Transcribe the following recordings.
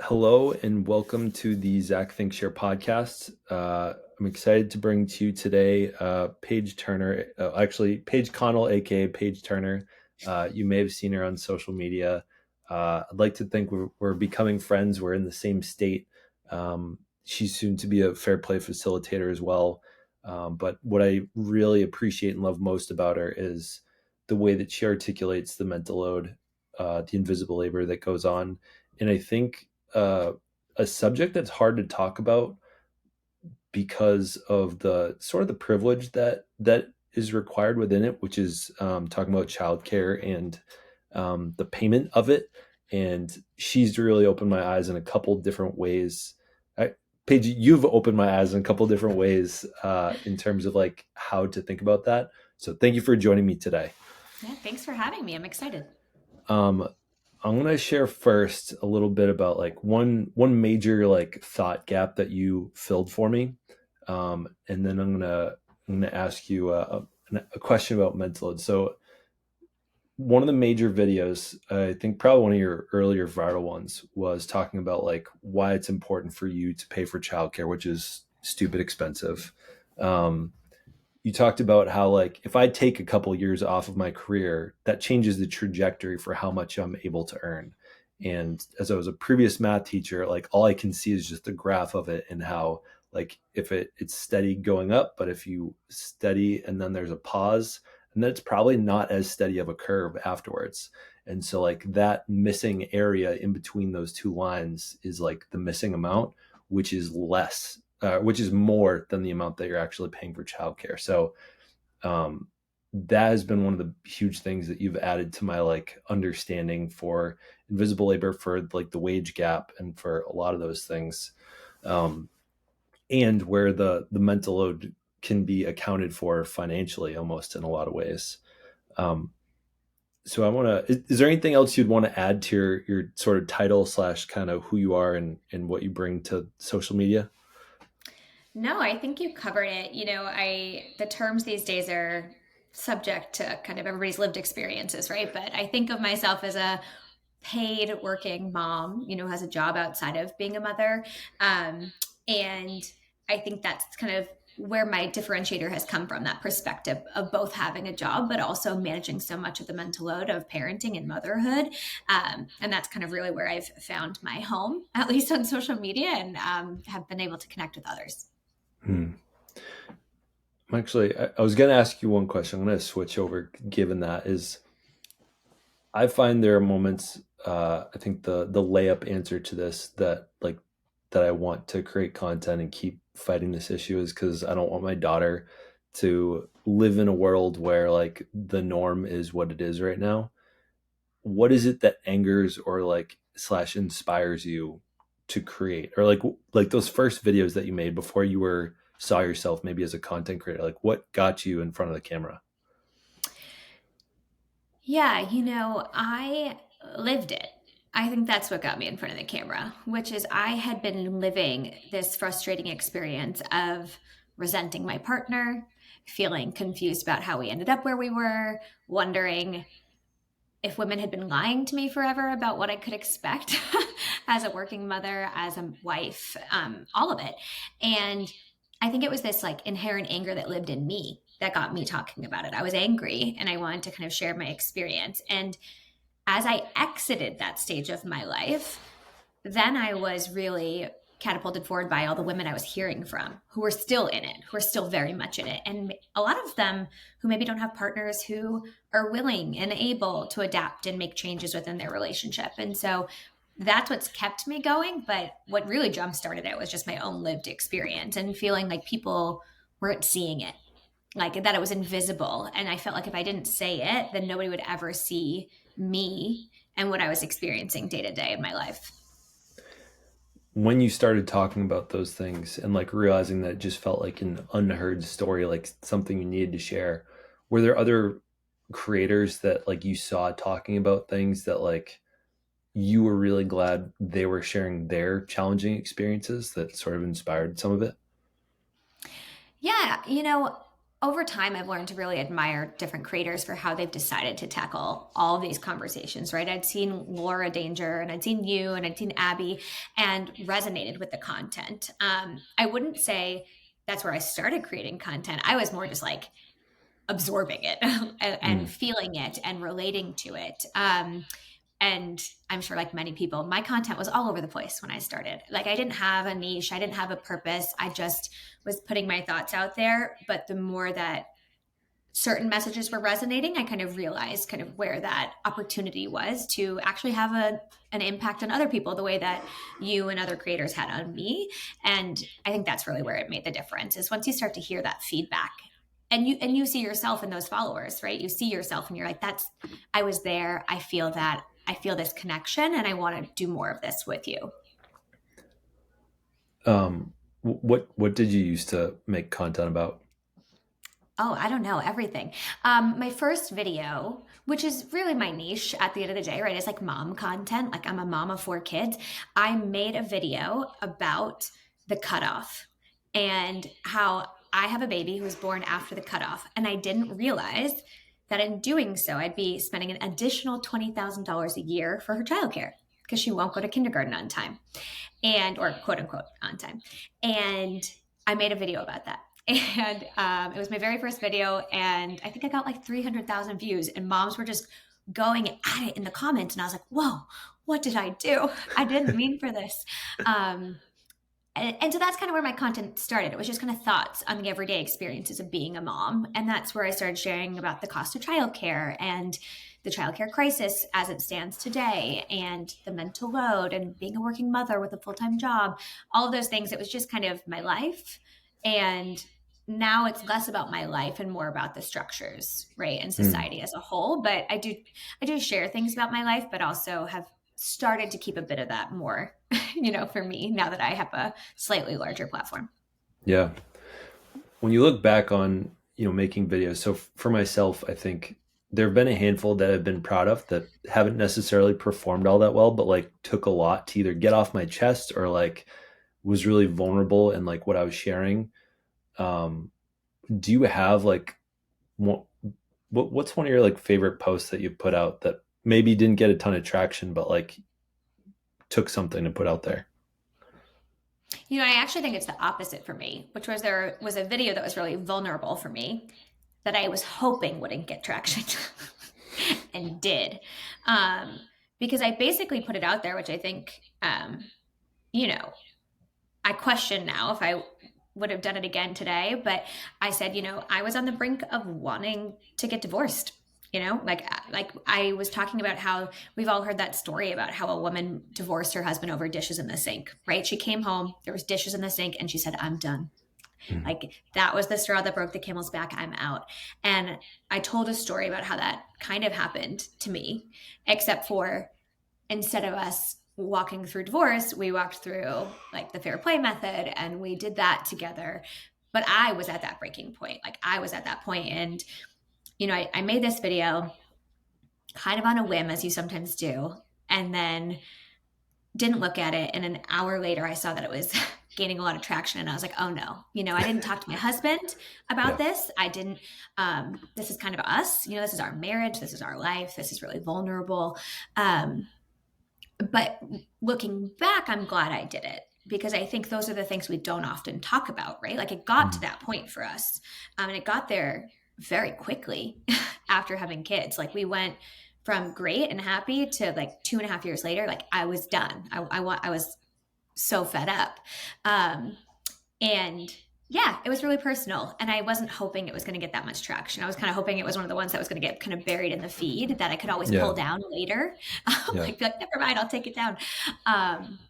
Hello and welcome to the Zach Think Share podcast. I'm excited to bring to you today Paige Turner, Paige Connell, aka Paige Turner. You may have seen her on social media. I'd like to think we're becoming friends. We're in the same state. She's soon to be a fair play facilitator as well. But what I really appreciate and love most about her is the way that she articulates the mental load, the invisible labor that goes on. And I think uh, a subject that's hard to talk about because of the sort of the privilege that is required within it, which is talking about childcare and the payment of it. And she's really opened my eyes in a couple different ways. Paige, you've opened my eyes in a couple different ways in terms of like how to think about that. So thank you for joining me today. Yeah, thanks for having me. I'm excited. Um, I'm gonna share first a little bit about like one major like thought gap that you filled for me, and then I'm gonna ask you a question about mental load. So one of the major videos, I think probably one of your earlier viral ones, was talking about like why it's important for you to pay for childcare, which is stupid expensive. Um, you talked about how like if I take a couple years off of my career, that changes the trajectory for how much I'm able to earn. And as I was a previous math teacher, like all I can see is just the graph of it and how like if it's steady going up, but if you steady and then there's a pause, and then it's probably not as steady of a curve afterwards. And so like that missing area in between those two lines is like the missing amount, which is less which is more than the amount that you're actually paying for childcare. So um, that has been one of the huge things that you've added to my like understanding for invisible labor, for like the wage gap, and for a lot of those things, um, and where the mental load can be accounted for financially, almost in a lot of ways. Um, so I want to. Is there anything else you'd want to add to your sort of title slash kind of who you are and what you bring to social media? No, I think you covered it. I the terms these days are subject to kind of everybody's lived experiences, right? But I think of myself as a paid working mom, who has a job outside of being a mother. And I think that's kind of where my differentiator has come from, that perspective of both having a job, but also managing so much of the mental load of parenting and motherhood. And that's kind of really where I've found my home, at least on social media, and have been able to connect with others. Hmm. Actually, I was going to ask you one question. I'm going to switch over, given that is, I find there are moments. I think the layup answer to this that like that I want to create content and keep fighting this issue is because I don't want my daughter to live in a world where like the norm is what it is right now. What is it that angers or like slash inspires you to create, or like those first videos that you made before you were saw yourself maybe as a content creator, like what got you in front of the camera? Yeah, I lived it. I think that's what got me in front of the camera, which is I had been living this frustrating experience of resenting my partner, feeling confused about how we ended up where we were, wondering if women had been lying to me forever about what I could expect as a working mother, as a wife, all of it. And I think it was this like inherent anger that lived in me that got me talking about it. I was angry and I wanted to kind of share my experience. And as I exited that stage of my life, then I was really catapulted forward by all the women I was hearing from who were still in it, who are still very much in it. And a lot of them who maybe don't have partners who are willing and able to adapt and make changes within their relationship. And so that's what's kept me going. But what really jump started it was just my own lived experience and feeling like people weren't seeing it, like that it was invisible. And I felt like if I didn't say it, then nobody would ever see me and what I was experiencing day to day in my life. When you started talking about those things and like realizing that it just felt like an unheard story, like something you needed to share, were there other creators that like you saw talking about things that like you were really glad they were sharing their challenging experiences that sort of inspired some of it? Yeah, over time, I've learned to really admire different creators for how they've decided to tackle all of these conversations, right? I'd seen Laura Danger and I'd seen you and I'd seen Abby and resonated with the content. I wouldn't say that's where I started creating content. I was more just like absorbing it and Mm, feeling it and relating to it. And I'm sure, like many people, my content was all over the place when I started. Like, I didn't have a niche, I didn't have a purpose. I just was putting my thoughts out there. But the more that certain messages were resonating, I kind of realized kind of where that opportunity was to actually have an impact on other people the way that you and other creators had on me. And I think that's really where it made the difference, is once you start to hear that feedback and you see yourself in those followers, right? You see yourself and you're like, that's, I was there. I feel that. I feel this connection and I want to do more of this with you. what did you use to make content about? Oh, I don't know, everything. My first video, which is really my niche at the end of the day, right? It's like mom content. Like, I'm a mom of 4 kids. I made a video about the cutoff and how I have a baby who was born after the cutoff. And I didn't realize that in doing so, I'd be spending an additional $20,000 a year for her childcare because she won't go to kindergarten on time, and or quote unquote on time. And I made a video about that. And it was my very first video, and I think I got like 300,000 views. And moms were just going at it in the comments, and I was like, "Whoa, what did I do? I didn't mean for this." Um, and so that's kind of where my content started. It was just kind of thoughts on the everyday experiences of being a mom. And that's where I started sharing about the cost of childcare and the childcare crisis as it stands today, and the mental load and being a working mother with a full-time job, all of those things. It was just kind of my life. And now it's less about my life and more about the structures, right? And Mm, society as a whole. But I do share things about my life, but also have started to keep a bit of that more, for me, now that I have a slightly larger platform. yeah. When you look back on, making videos, so for myself, I think there have been a handful that I've been proud of that haven't necessarily performed all that well, but like took a lot to either get off my chest or like was really vulnerable in like what I was sharing. Um, do you have like what, what's one of your like favorite posts that you put out that maybe didn't get a ton of traction, but like took something to put out there? I actually think it's the opposite for me, which was there was a video that was really vulnerable for me that I was hoping wouldn't get traction and did. Um, because I basically put it out there, which I think, you know, I question now if I would have done it again today, but I said, I was on the brink of wanting to get divorced. Like I was talking about how we've all heard that story about how a woman divorced her husband over dishes in the sink, right? She came home, there was dishes in the sink, and she said, "I'm done." Mm, Like, that was the straw that broke the camel's back. I'm out. And I told a story about how that kind of happened to me, except for instead of us walking through divorce, we walked through like the fair play method and we did that together. But I was at that breaking point. Like, I was at that point. And, I made this video kind of on a whim, as you sometimes do, and then didn't look at it. And an hour later, I saw that it was gaining a lot of traction. And I was like, oh no, I didn't talk to my husband about yeah. this. I didn't, this is kind of us, this is our marriage. This is our life. This is really vulnerable. But looking back, I'm glad I did it, because I think those are the things we don't often talk about, right? Like, it got to Mm, that point for us. And it got there very quickly after having kids. Like, we went from great and happy to like 2.5 years later, like I was done. I was so fed up. And yeah, it was really personal. And I wasn't hoping it was going to get that much traction. I was kind of hoping it was one of the ones that was going to get kind of buried in the feed that I could always pull yeah. down later. Yeah. Like, be like, never mind, I'll take it down. Um,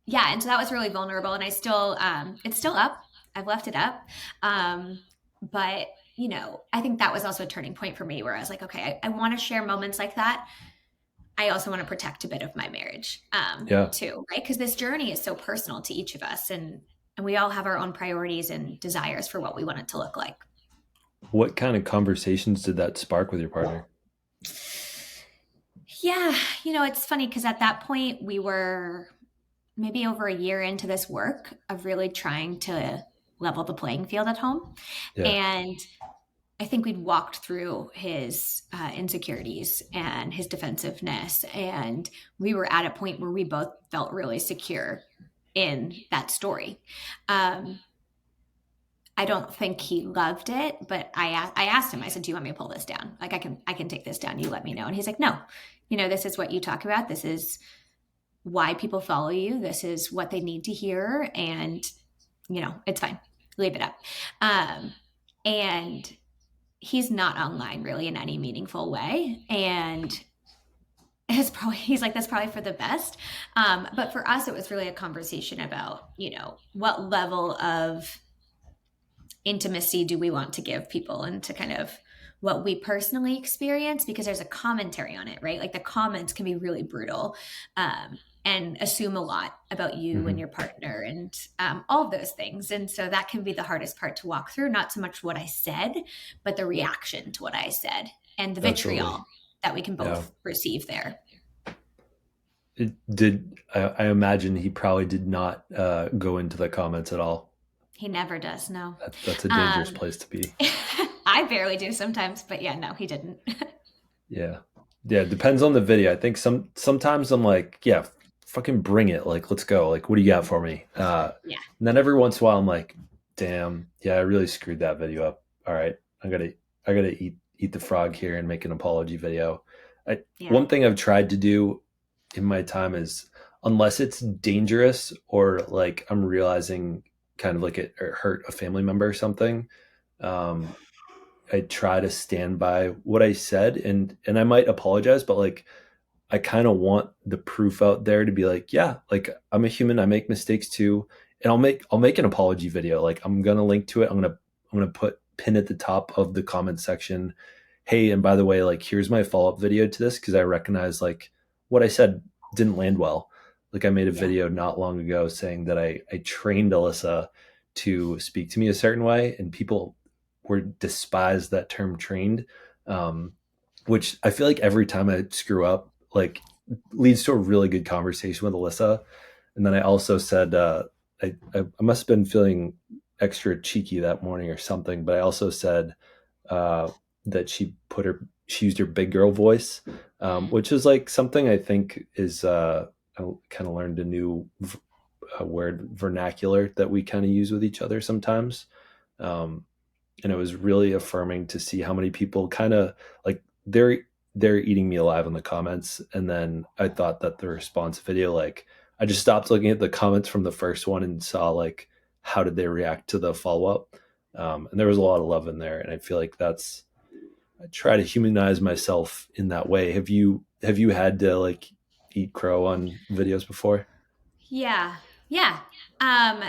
yeah. And so that was really vulnerable. And I still, it's still up. I've left it up. But, I think that was also a turning point for me where I was like, okay, I want to share moments like that. I also want to protect a bit of my marriage, Yeah. too, right? Because this journey is so personal to each of us, and we all have our own priorities and desires for what we want it to look like. What kind of conversations did that spark with your partner? Yeah, it's funny because at that point we were maybe over a year into this work of really trying to level the playing field at home. Yeah. And I think we'd walked through his insecurities and his defensiveness, and we were at a point where we both felt really secure in that story. Um, I don't think he loved it, but I asked him. I said, "Do you want me to pull this down? Like, I can take this down. You let me know." And he's like, "No, this is what you talk about. This is why people follow you. This is what they need to hear, and it's fine. Leave it up." And he's not online really in any meaningful way, and he's like, that's probably for the best. But for us, it was really a conversation about what level of intimacy do we want to give people, and to kind of what we personally experience, because there's a commentary on it, right? Like the comments can be really brutal, and assume a lot about you and Hmm. your partner, and all of those things. And so that can be the hardest part to walk through, not so much what I said, but the reaction to what I said, and the Absolutely. vitriol that we can Yeah. both receive there. I imagine he probably did not go into the comments at all. He never does, no. That's a dangerous um, place to be. I barely do sometimes, but yeah, no, he didn't. Yeah. Yeah, it depends on the video. I think sometimes I'm like, yeah, fucking bring it. Like, let's go. Like, what do you got for me? Yeah, And then every once in a while I'm like, damn, yeah, I really screwed that video up. All right. I gotta eat the frog here and make an apology video. yeah, One thing I've tried to do in my time is, unless it's dangerous or like I'm realizing kind of like it hurt a family member or something, um, I try to stand by what I said, and I might apologize, but like I kind of want the proof out there to be like, yeah, like I'm a human, I make mistakes too, and I'll make an apology video. Like I'm gonna link to it. I'm gonna put pin at the top of the comment section. Hey, and by the way, like here's my follow up video to this because I recognize like what I said didn't land well. Like I made a yeah, video not long ago saying that I trained Alyssa to speak to me a certain way, and people were despised that term trained. Um, which I feel like every time I screw up, like leads to a really good conversation with Alyssa. And then I also said, I must have been feeling extra cheeky that morning or something, but I also said uh, that she used her big girl voice, which is like something I think is, I kind of learned a new word vernacular that we kind of use with each other sometimes. Um, and it was really affirming to see how many people kind of like they're eating me alive in the comments. And then I thought that the response video, like I just stopped looking at the comments from the first one and saw like how did they react to the follow-up. And there was a lot of love in there, and I feel like that's, I try to humanize myself in that way. Have you had to like eat crow on videos before? yeah, yeah. Um,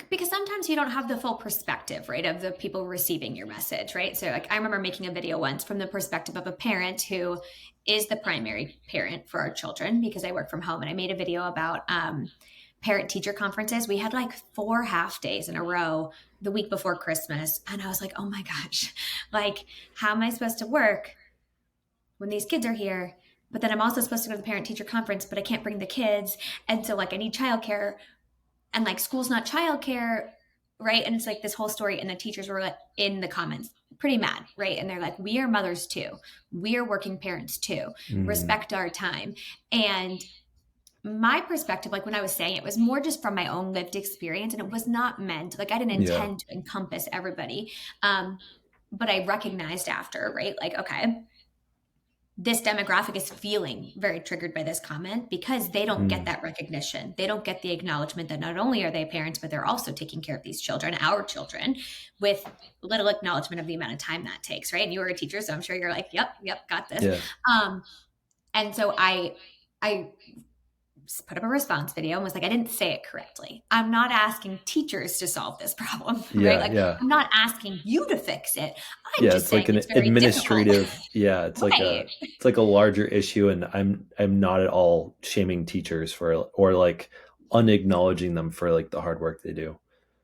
because sometimes you don't have the full perspective, right, of the people receiving your message, right? So, like, I remember making a video once from the perspective of a parent who is the primary parent for our children, because I work from home, and I made a video about parent teacher conferences. We had like 4 half days in a row the week before Christmas, and I was like, oh my gosh, like, how am I supposed to work when these kids are here? But then I'm also supposed to go to the parent teacher conference, but I can't bring the kids. And so, like, I need childcare, and like school's not childcare, right? And it's like this whole story. And the teachers were like in the comments pretty mad, right? And they're like, we are mothers too. We are working parents too. Mm, Respect our time. And my perspective, like when I was saying it, was more just from my own lived experience. And it was not meant, like, I didn't yeah. intend to encompass everybody. But I recognized after, right? Like, okay, this demographic is feeling very triggered by this comment because they don't get Mm, that recognition. They don't get the acknowledgement that not only are they parents, but they're also taking care of these children, our children, with little acknowledgement of the amount of time that takes, right? And you were a teacher, so I'm sure you're like, yep, yep, got this. yeah. Um, and so I put up a response video and was like, I didn't say it correctly. I'm not asking teachers to solve this problem, right? Yeah. Like, Yeah. I'm not asking you to fix it. I'm Yeah, just it's like saying an it's very difficult. administrative, yeah, Right. it's like a larger issue, and I'm not at all shaming teachers for or like unacknowledging them for like the hard work they do.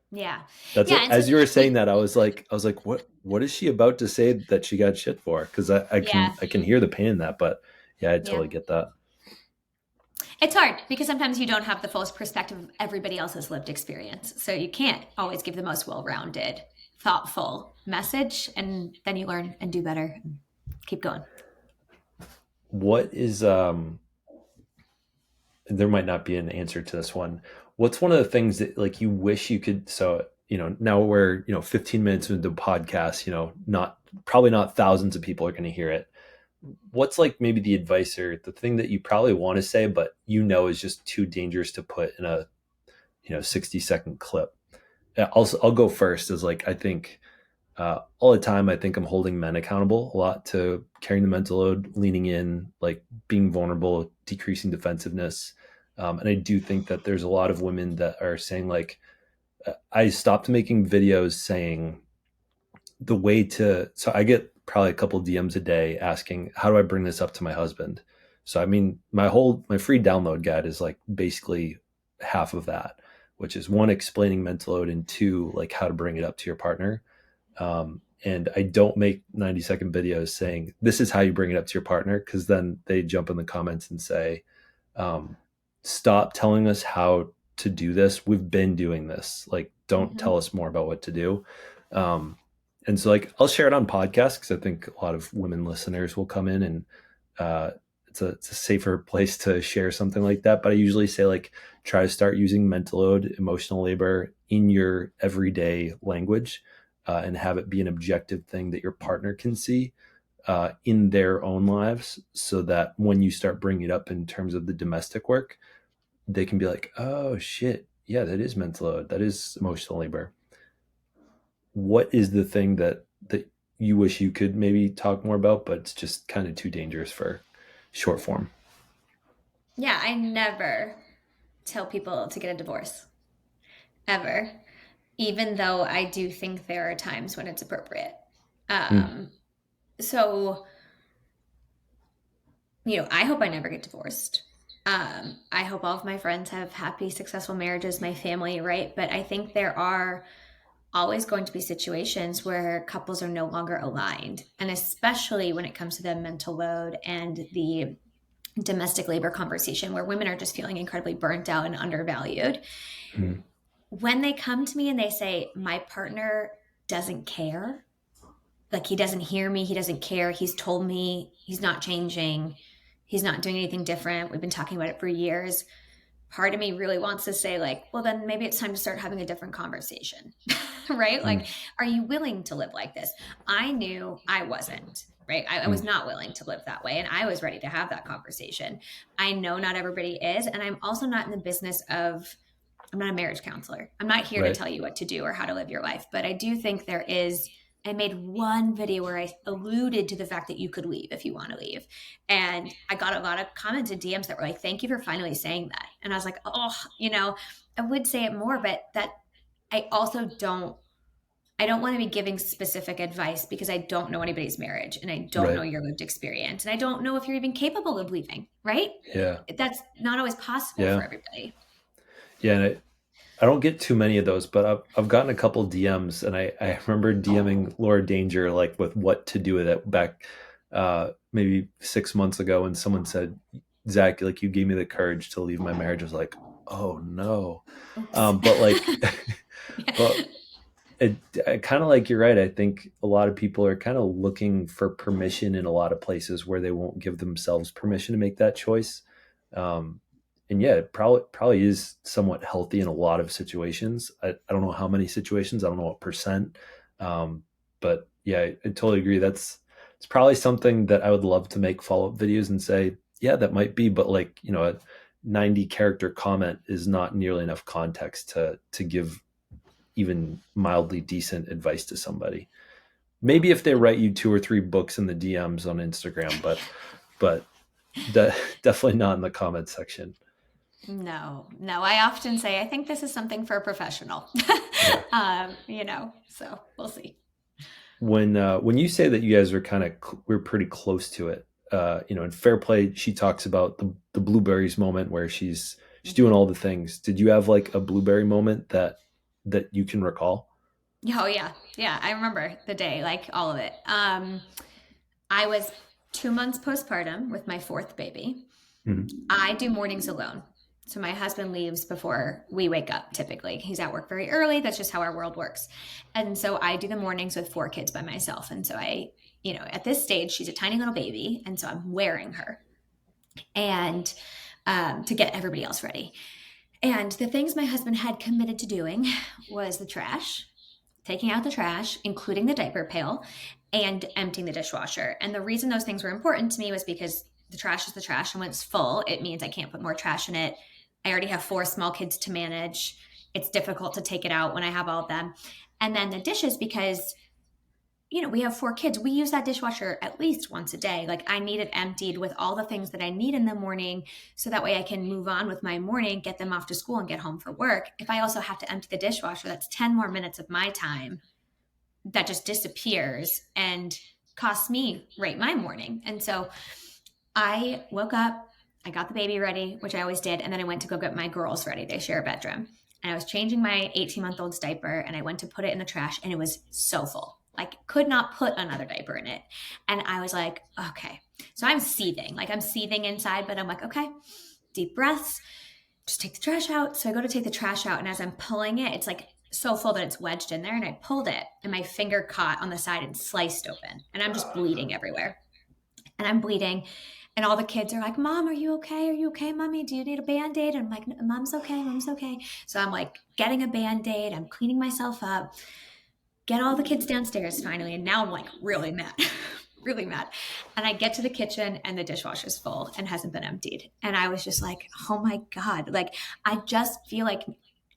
Yeah. That's Yeah. And so as you were saying it, that, I was like, what is she about to say that she got shit for? Because I yeah. can hear the pain in that, but yeah, I Yeah. totally get that. It's hard because sometimes you don't have the fullest perspective of everybody else's lived experience. So you can't always give the most well rounded, thoughtful message. And then you learn and do better and keep going. What is there might not be an answer to this one. What's one of the things that like you wish you could, so now we're 15 minutes into the podcast, not probably not thousands of people are going to hear it. What's like maybe the advice or the thing that you probably want to say but is just too dangerous to put in a 60-second clip? I'll go first. Is like I think all the time I think I'm holding men accountable a lot to carrying the mental load, leaning in, like being vulnerable, decreasing defensiveness. And I do think that there's a lot of women that are saying like, I stopped making videos saying the way to, so I get probably a couple DMs a day asking, how do I bring this up to my husband? So, I mean, my free download guide is like basically half of that, which is one, explaining mental load, and two, like how to bring it up to your partner. And I don't make 90-second videos saying this is how you bring it up to your partner, because then they jump in the comments and say, um, stop telling us how to do this. We've been doing this. Like, don't Mm-hmm. tell us more about what to do. Um, and so, like, I'll share it on podcasts because I think a lot of women listeners will come in, and uh, it's a safer place to share something like that. But I usually say, like, try to start using mental load, emotional labor in your everyday language, and have it be an objective thing that your partner can see in their own lives, so that when you start bringing it up in terms of the domestic work, they can be like, oh shit, yeah, that is mental load, that is emotional labor. What is the thing that you wish you could maybe talk more about, but it's just kind of too dangerous for short form? Yeah, I never tell people to get a divorce, ever, even though I do think there are times when it's appropriate. Mm, Um, so, I hope I never get divorced. I hope all of my friends have happy, successful marriages, my family, right? But I think there are always going to be situations where couples are no longer aligned. And especially when it comes to the mental load and the domestic labor conversation, where women are just feeling incredibly burnt out and undervalued. mm, When they come to me and they say, my partner doesn't care, like he doesn't hear me, he doesn't care, he's told me he's not changing, he's not doing anything different, we've been talking about it for years. Part of me really wants to say, like, well, then maybe it's time to start having a different conversation. Right? Like, mm, are you willing to live like this? I knew I wasn't. Right. I was mm. not willing to live that way. And I was ready to have that conversation. I know not everybody is. And I'm also not in the business of, I'm not a marriage counselor. I'm not here to Right. tell you what to do or how to live your life. But I do think there is, I made one video where I alluded to the fact that you could leave if you want to leave. And I got a lot of comments and DMs that were like, thank you for finally saying that. And I was like, oh, I would say it more, but that I also I don't want to be giving specific advice because I don't know anybody's marriage and I don't know Right. your lived experience. And I don't know if you're even capable of leaving, right? Yeah. That's not always possible Yeah. for everybody. Yeah. And I don't get too many of those, but I've gotten a couple DMs, and I remember DMing Laura Danger like with what to do with it back maybe 6 months ago, and someone said, Zach, like you gave me the courage to leave my marriage. I was like, oh no. Oops. But like, Yeah. but I kind of like, you're right. I think a lot of people are kind of looking for permission in a lot of places where they won't give themselves permission to make that choice. Um, and yeah, it probably is somewhat healthy in a lot of situations. I don't know how many situations. I don't know what percent. Um, but yeah, I totally agree. It's probably something that I would love to make follow up videos and say, yeah, that might be, but like a 90 character comment is not nearly enough context to give even mildly decent advice to somebody. Maybe if they write you two or three books in the DMs on Instagram, but definitely not in the comment section. No, no. I often say, I think this is something for a professional. Yeah. So we'll see. When you say that you guys are we're pretty close to it, in Fair Play, she talks about the blueberries moment where she's doing Mhm. all the things. Did you have like a blueberry moment that you can recall? Oh yeah. Yeah. I remember the day, like all of it. I was 2 months postpartum with my fourth baby. Mhm. I do mornings alone. So my husband leaves before we wake up typically. He's at work very early. That's just how our world works. And so I do the mornings with 4 kids by myself. And so at this stage, she's a tiny little baby. And so I'm wearing her and to get everybody else ready. And the things my husband had committed to doing was the trash, taking out the trash, including the diaper pail, and emptying the dishwasher. And the reason those things were important to me was because the trash is the trash. And when it's full, it means I can't put more trash in it. I already have 4 small kids to manage. It's difficult to take it out when I have all of them. And then the dishes, because we have 4 kids. We use that dishwasher at least once a day. Like I need it emptied with all the things that I need in the morning so that way I can move on with my morning, get them off to school and get home for work. If I also have to empty the dishwasher, that's 10 more minutes of my time that just disappears and costs me right my morning. And so I woke up, I got the baby ready, which I always did, and then I went to go get my girls ready. They share a bedroom. And I was changing my 18-month-old's diaper and I went to put it in the trash and it was so full. Like could not put another diaper in it. And I was like, okay. So I'm seething. Like I'm seething inside, but I'm like, okay, deep breaths, just take the trash out. So I go to take the trash out and as I'm pulling it, it's like so full that it's wedged in there and I pulled it and my finger caught on the side and sliced open and I'm just bleeding everywhere and I'm bleeding. And all the kids are like, Mom, are you okay? Are you okay, Mommy? Do you need a band aid? And I'm like, Mom's okay. Mom's okay. So I'm like getting a band aid. I'm cleaning myself up, get all the kids downstairs finally. And now I'm like really mad, really mad. And I get to the kitchen and the dishwasher's full and hasn't been emptied. And I was just like, oh my God. Like, I just feel like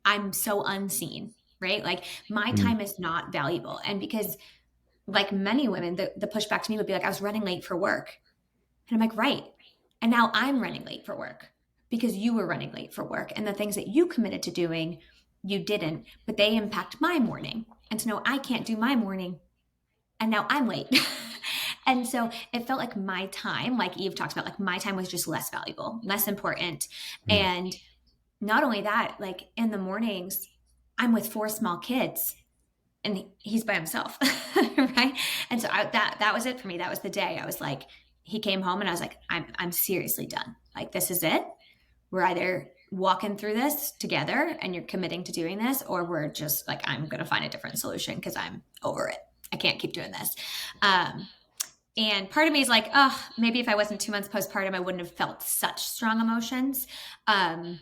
I'm so unseen, right? Like, my Mhm. time is not valuable. And because, like many women, the pushback to me would be like, I was running late for work. And I'm like, right. And now I'm running late for work because you were running late for work. And the things that you committed to doing, you didn't, but they impact my morning. And so now I can't do my morning. And now I'm late. And so it felt like my time, like Eve talks about, like my time was just less valuable, less important. Mhm. And not only that, like in the mornings, I'm with 4 small kids and he's by himself, right? And so that was it for me. That was the day. I was like, he came home and I was like, I'm seriously done. Like this is it. We're either walking through this together and you're committing to doing this, or we're just like, I'm gonna find a different solution because I'm over it. I can't keep doing this. Um, and part of me is like, oh, maybe if I wasn't 2 months postpartum, I wouldn't have felt such strong emotions. Um,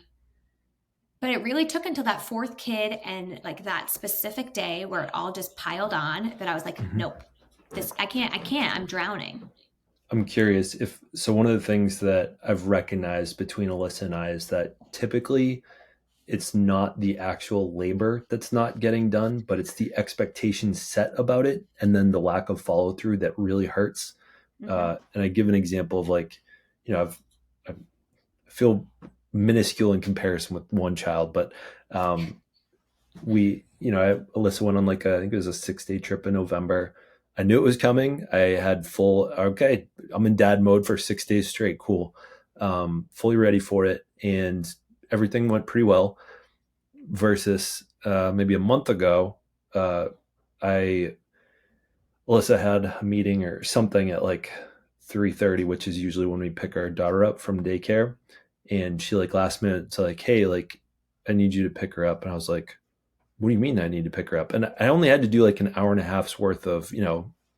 but it really took until that 4th kid and like that specific day where it all just piled on that I was like, Mhm. nope, I can't, I'm drowning. I'm curious if so. One of the things that I've recognized between Alyssa and I is that typically it's not the actual labor that's not getting done, but it's the expectations set about it, and then the lack of follow through that really hurts. Mm-hmm. And I give an example of like, I feel minuscule in comparison with one child, but um, Alyssa went on like I think it was a 6 day trip in November. I knew it was coming. I had full, okay, I'm in dad mode for 6 days straight. Cool. Fully ready for it. And everything went pretty well versus maybe a month ago. I, Alyssa had a meeting or something at like 3:30, which is usually when we pick our daughter up from daycare. And she like last minute, so like, hey, like, I need you to pick her up. And I was like, what do you mean I need to pick her up? And I only had to do like an hour and a half's worth of,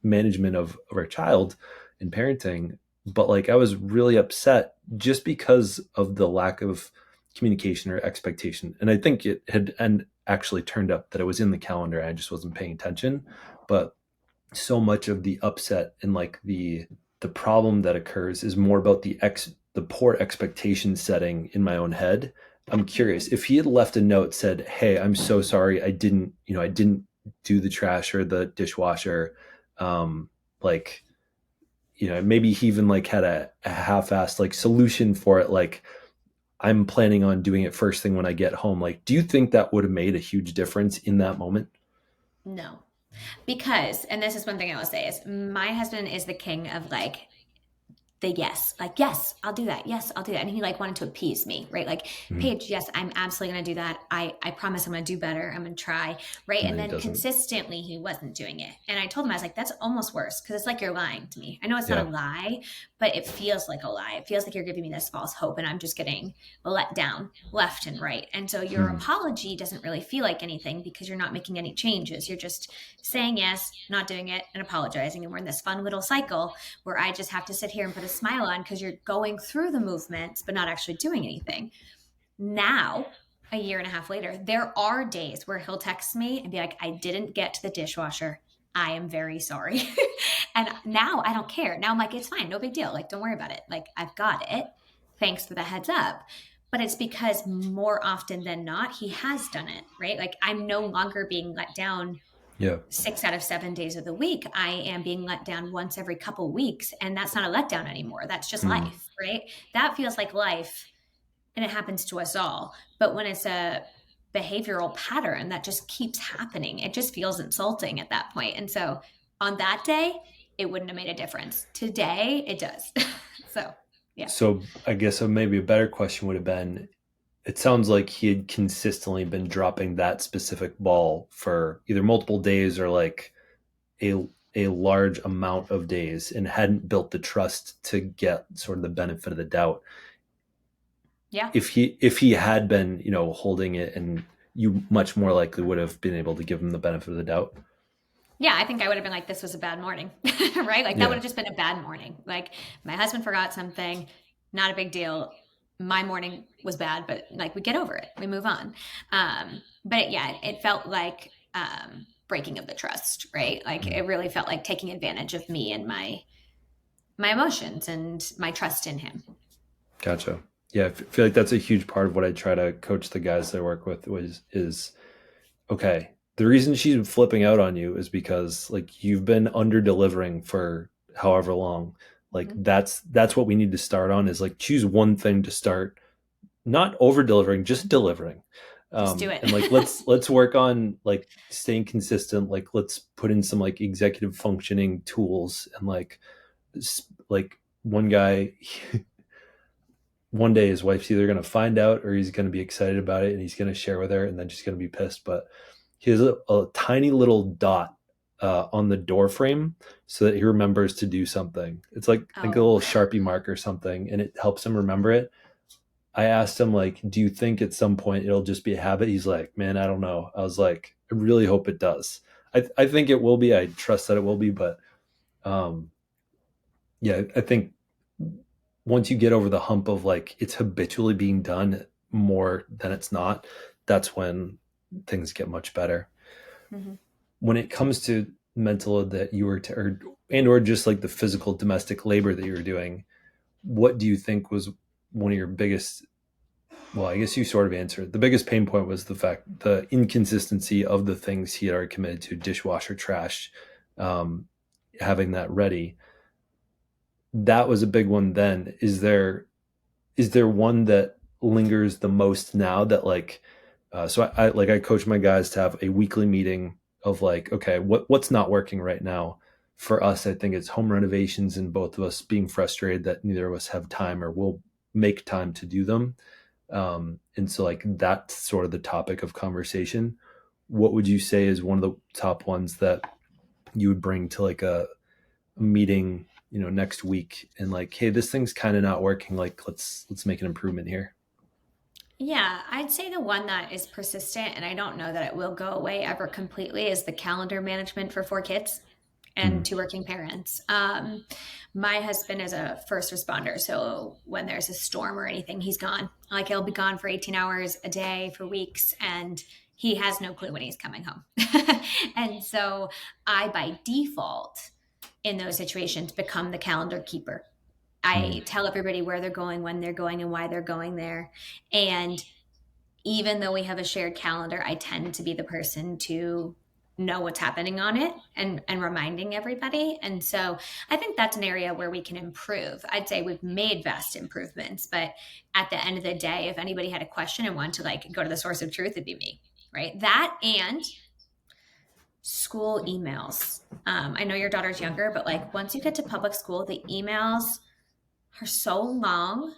management of our child and parenting. But like I was really upset just because of the lack of communication or expectation. And I think it had and actually turned up that it was in the calendar. I just wasn't paying attention. But so much of the upset and like the problem that occurs is more about the poor expectation setting in my own head. I'm curious Mm-hmm. if he had left a note said, "Hey, I'm so sorry. I didn't do the trash or the dishwasher." Like, maybe he even like had a half-assed like solution for it. Like, I'm planning on doing it first thing when I get home. Like, do you think that would have made a huge difference in that moment? No, because, and this is one thing I will say is my husband is the king of like the yes, like, yes, I'll do that. Yes, I'll do that. And he like wanted to appease me, right? Like, Mhm. Paige, yes, I'm absolutely going to do that. I promise I'm going to do better. I'm going to try. Right. And And then he then doesn't. consistently he wasn't doing it. And I told him, I was like, that's almost worse because it's like you're lying to me. I know it's not Yeah. a lie, but it feels like a lie. It feels like you're giving me this false hope and I'm just getting let down left and right. And so your Mhm. apology doesn't really feel like anything because you're not making any changes. You're just saying yes, not doing it, and apologizing. And we're in this fun little cycle where I just have to sit here and put a smile on because you're going through the movements, but not actually doing anything. Now, a year and a half later, there are days where he'll text me and be like, I didn't get to the dishwasher. I am very sorry. And now I don't care. Now I'm like, it's fine. No big deal. Like, don't worry about it. Like, I've got it. Thanks for the heads up. But it's because more often than not, he has done it, right? Like, I'm no longer being let down Yeah. 6 out of 7 days of the week. I am being let down once every couple weeks. And that's not a letdown anymore. That's just Mhm. life, right? That feels like life and it happens to us all. But when it's a behavioral pattern that just keeps happening, it just feels insulting at that point. And so on that day, it wouldn't have made a difference. Today, it does. So, yeah. So I guess maybe a better question would have been, it sounds like he had consistently been dropping that specific ball for either multiple days or like a a large amount of days and hadn't built the trust to get sort of the benefit of the doubt. Yeah. If he had been, holding it, and you much more likely would have been able to give him the benefit of the doubt. Yeah, I think I would have been like, this was a bad morning, right? Like that would Yeah. have just been a bad morning. Like my husband forgot something, not a big deal. My morning was bad, but like we get over it, we move on. But yeah, it felt like breaking of the trust, right? Like Mm. it really felt like taking advantage of me and my emotions and my trust in him. Gotcha. Yeah, I feel like that's a huge part of what I try to coach the guys that I work with was is okay. The reason she's flipping out on you is because like you've been under delivering for however long. Like Hmm. that's what we need to start on, is like choose one thing to start, not over delivering, just delivering. Just do it. And like let's work on like staying consistent. Like let's put in some like executive functioning tools, and like one guy, one day his wife's either going to find out or he's going to be excited about it and he's going to share with her, and then she's going to be pissed. But he has a tiny little dot on the door frame so that he remembers to do something. It's like a Oh, little Sharpie mark or something, and it helps him remember it. I asked him, like, do you think at some point it'll just be a habit? He's like, man, I don't know. I was like, I really hope it does. I think it will be. I trust that it will be. But um, yeah, I think once you get over the hump of like it's habitually being done more than it's not, that's when things get much better. hmm. When it comes to mental that you were to, or just like the physical domestic labor that you were doing, what do you think was one of your biggest, well, I guess you sort of answered. The biggest pain point was the inconsistency of the things he had already committed to, dishwasher, trash, um, having that ready. That was a big one then. Is there one that lingers the most now that like, so I coach my guys to have a weekly meeting of like, okay, what's not working right now. For us, I think it's home renovations and both of us being frustrated that neither of us have time or will make time to do them. And so like that's sort of the topic of conversation. What would you say is one of the top ones that you would bring to like a meeting, next week, and like, hey, this thing's kind of not working, like let's make an improvement here. Yeah, I'd say the one that is persistent, and I don't know that it will go away ever completely, is the calendar management for 4 kids and Mm. two working parents. My husband is a first responder, so when there's a storm or anything, he's gone. Like he'll be gone for 18 hours a day for weeks, and he has no clue when he's coming home. And so I, by default, in those situations, become the calendar keeper. Mm. I tell everybody where they're going, when they're going, and why they're going there. And even though we have a shared calendar, I tend to be the person to know what's happening on it and reminding everybody. And so I think that's an area where we can improve. I'd say we've made vast improvements, but at the end of the day, if anybody had a question and wanted to like go to the source of truth, it'd be me, right? That and school emails. I know your daughter's younger, but like once you get to public school, the emails are so long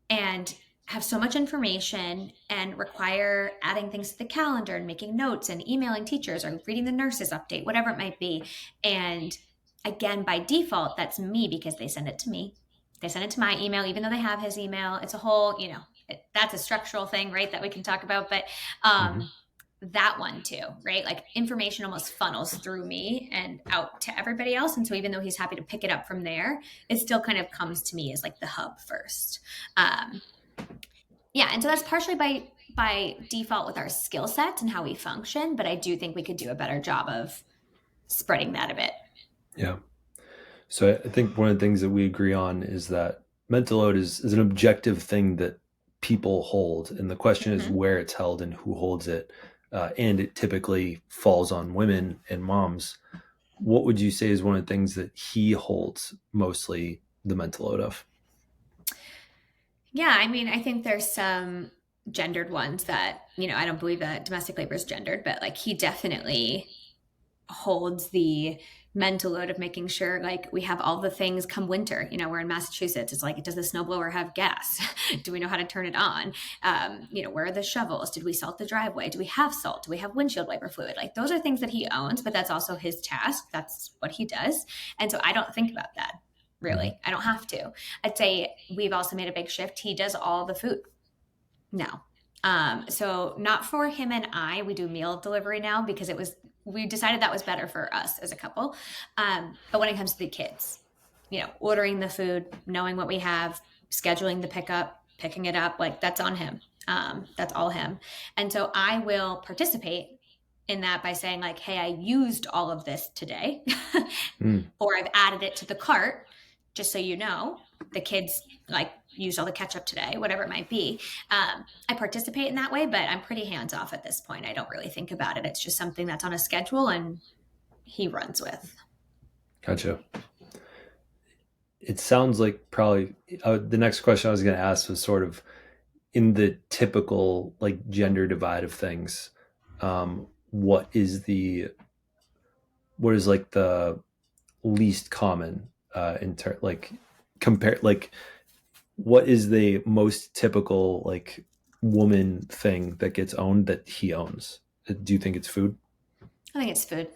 and have so much information and require adding things to the calendar and making notes and emailing teachers or reading the nurses update, whatever it might be. And again, by default, that's me because they send it to me. They send it to my email, even though they have his email. It's a whole, that's a structural thing, right? That we can talk about. But Hmm. that one too, right? Like information almost funnels through me and out to everybody else. And so even though he's happy to pick it up from there, it still kind of comes to me as like the hub first. Um, yeah, and so that's partially by default with our skill sets and how we function, but I do think we could do a better job of spreading that a bit. Yeah. So I think one of the things that we agree on is that mental load is an objective thing that people hold, and the question is Mhm. where it's held and who holds it. And it typically falls on women and moms. What would you say is one of the things that he holds mostly the mental load of? Yeah, I mean, I think there's some gendered ones that, I don't believe that domestic labor is gendered, but like he definitely holds the mental load of making sure like we have all the things come winter. We're in Massachusetts. It's like, does the snowblower have gas? Do we know how to turn it on? Where are the shovels? Did we salt the driveway? Do we have salt? Do we have windshield wiper fluid? Like those are things that he owns, but that's also his task. That's what he does. And so I don't think about that Mhm. really. I don't have to. I'd say we've also made a big shift. He does all the food now. So not for him and I, we do meal delivery now because we decided that was better for us as a couple. But when it comes to the kids, ordering the food, knowing what we have, scheduling the pickup, picking it up, like that's on him. That's all him. And so I will participate in that by saying like, hey, I used all of this today, Mm. or I've added it to the cart, just so you know, the kids like used all the ketchup today, whatever it might be. I participate in that way, but I'm pretty hands off at this point. I don't really think about it. It's just something that's on a schedule and he runs with. Gotcha. It sounds like probably the next question I was going to ask was sort of in the typical like gender divide of things. What is like the least common like compare like what is the most typical like woman thing that gets owned that he owns? Do you think it's food? I think it's food.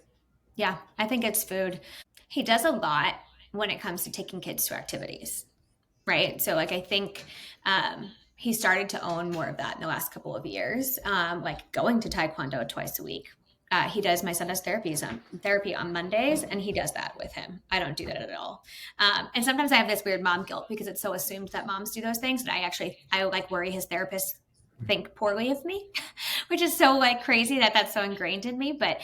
Yeah, I think it's food. He does a lot when it comes to taking kids to activities, right? So like I think he started to own more of that in the last couple of years, like going to Taekwondo twice a week. He does. My son does therapy on Mondays, and he does that with him. I don't do that at all. And sometimes I have this weird mom guilt because it's so assumed that moms do those things, and I like worry his therapist think poorly of me, which is so like crazy that that's so ingrained in me. But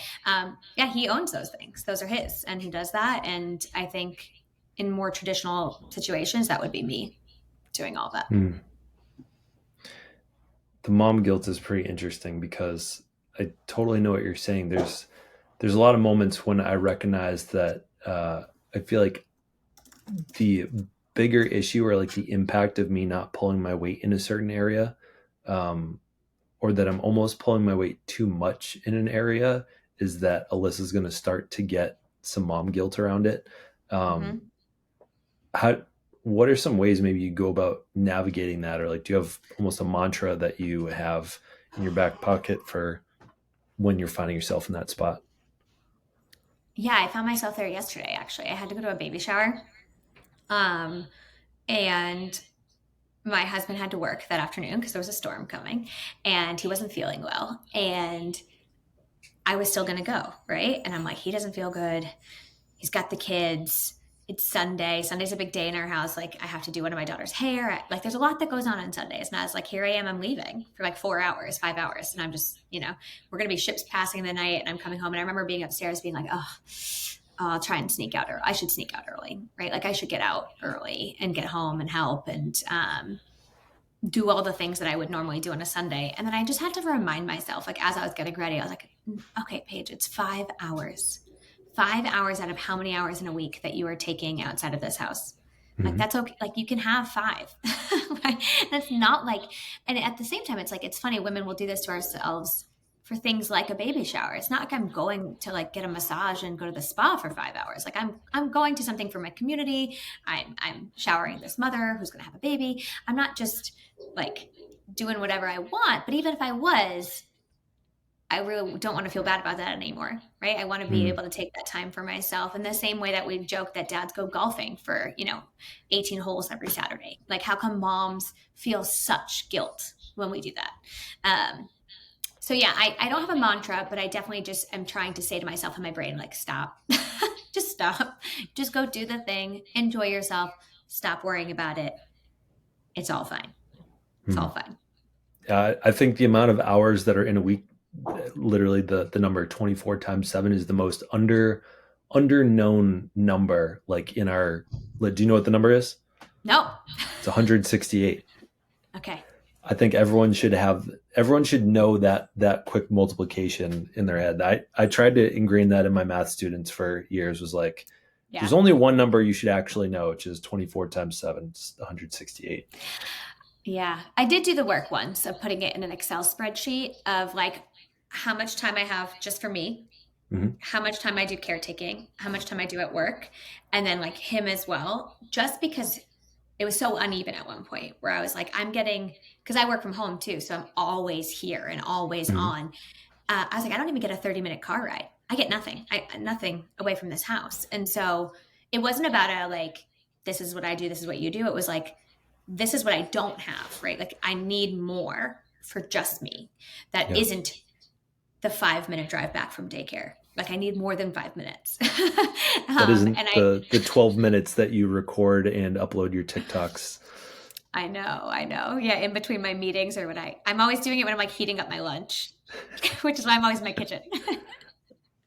yeah, he owns those things; those are his, and he does that. And I think in more traditional situations, that would be me doing all that. Hmm. The mom guilt is pretty interesting because I totally know what you're saying. There's a lot of moments when I recognize that I feel like the bigger issue or like the impact of me not pulling my weight in a certain area, um, or that I'm almost pulling my weight too much in an area, is that Alyssa's going to start to get some mom guilt around it. Um, Hmm. how what are some ways maybe you go about navigating that, or like do you have almost a mantra that you have in your back pocket for when you're finding yourself in that spot? Yeah, I found myself there yesterday. Actually, I had to go to a baby shower, um, and my husband had to work that afternoon because there was a storm coming, and he wasn't feeling well, and I was still gonna go, right? And I'm like, he doesn't feel good. He's got the kids. It's Sunday. Sunday's a big day in our house. Like, I have to do one of my daughter's hair. Like, there's a lot that goes on Sundays. And I was like, here I am. I'm leaving for like 4 hours, 5 hours. And I'm just, we're going to be ships passing in the night. And I'm coming home. And I remember being upstairs being like, oh, I'll try and sneak out. Or I should sneak out early, right? Like, I should get out early and get home and help and do all the things that I would normally do on a Sunday. And then I just had to remind myself, like, as I was getting ready, I was like, okay, Paige, it's 5 hours. 5 hours out of how many hours in a week that you are taking outside of this house. Like, Mm-hmm. that's okay. Like, you can have five. Right? That's not like, and at the same time, it's like, it's funny. Women will do this to ourselves for things like a baby shower. It's not like I'm going to like get a massage and go to the spa for 5 hours. Like I'm going to something for my community. I'm showering this mother who's going to have a baby. I'm not just like doing whatever I want. But even if I was, I really don't want to feel bad about that anymore, right? I want to be Mm, able to take that time for myself in the same way that we joke that dads go golfing for, 18 holes every Saturday. Like, how come moms feel such guilt when we do that? So yeah, I don't have a mantra, but I definitely just am trying to say to myself in my brain, like, stop, just stop, just go do the thing, enjoy yourself, stop worrying about it. It's all fine. It's all mm. fine. I think the amount of hours that are in a week, literally the number 24 times 7 is the most under known number. Like in our, like, do you know what the number is? No. It's 168. Okay. I think everyone should know that quick multiplication in their head. I tried to ingrain that in my math students for years. Was like, there's Yeah. only one number you should actually know, which is 24 times 7. It's 168. Yeah, I did do the work once of putting it in an Excel spreadsheet of like how much time I have just for me, Mm-hmm. how much time I do caretaking, how much time I do at work, and then like him as well, just because it was so uneven at one point where I was like, I'm getting, because I work from home too, so I'm always here and always Mm-hmm. on. I was like, I don't even get a 30-minute car ride. I get nothing. Nothing away from this house. And so it wasn't about a like, this is what I do, this is what you do. It was like, this is what I don't have, right? Like I need more for just me. That Yeah. isn't the 5-minute drive back from daycare. Like I need more than 5 minutes. That isn't And the 12 minutes that you record and upload your TikToks. I know, I know. Yeah, in between my meetings or when I'm always doing it when I'm like heating up my lunch, which is why I'm always in my kitchen.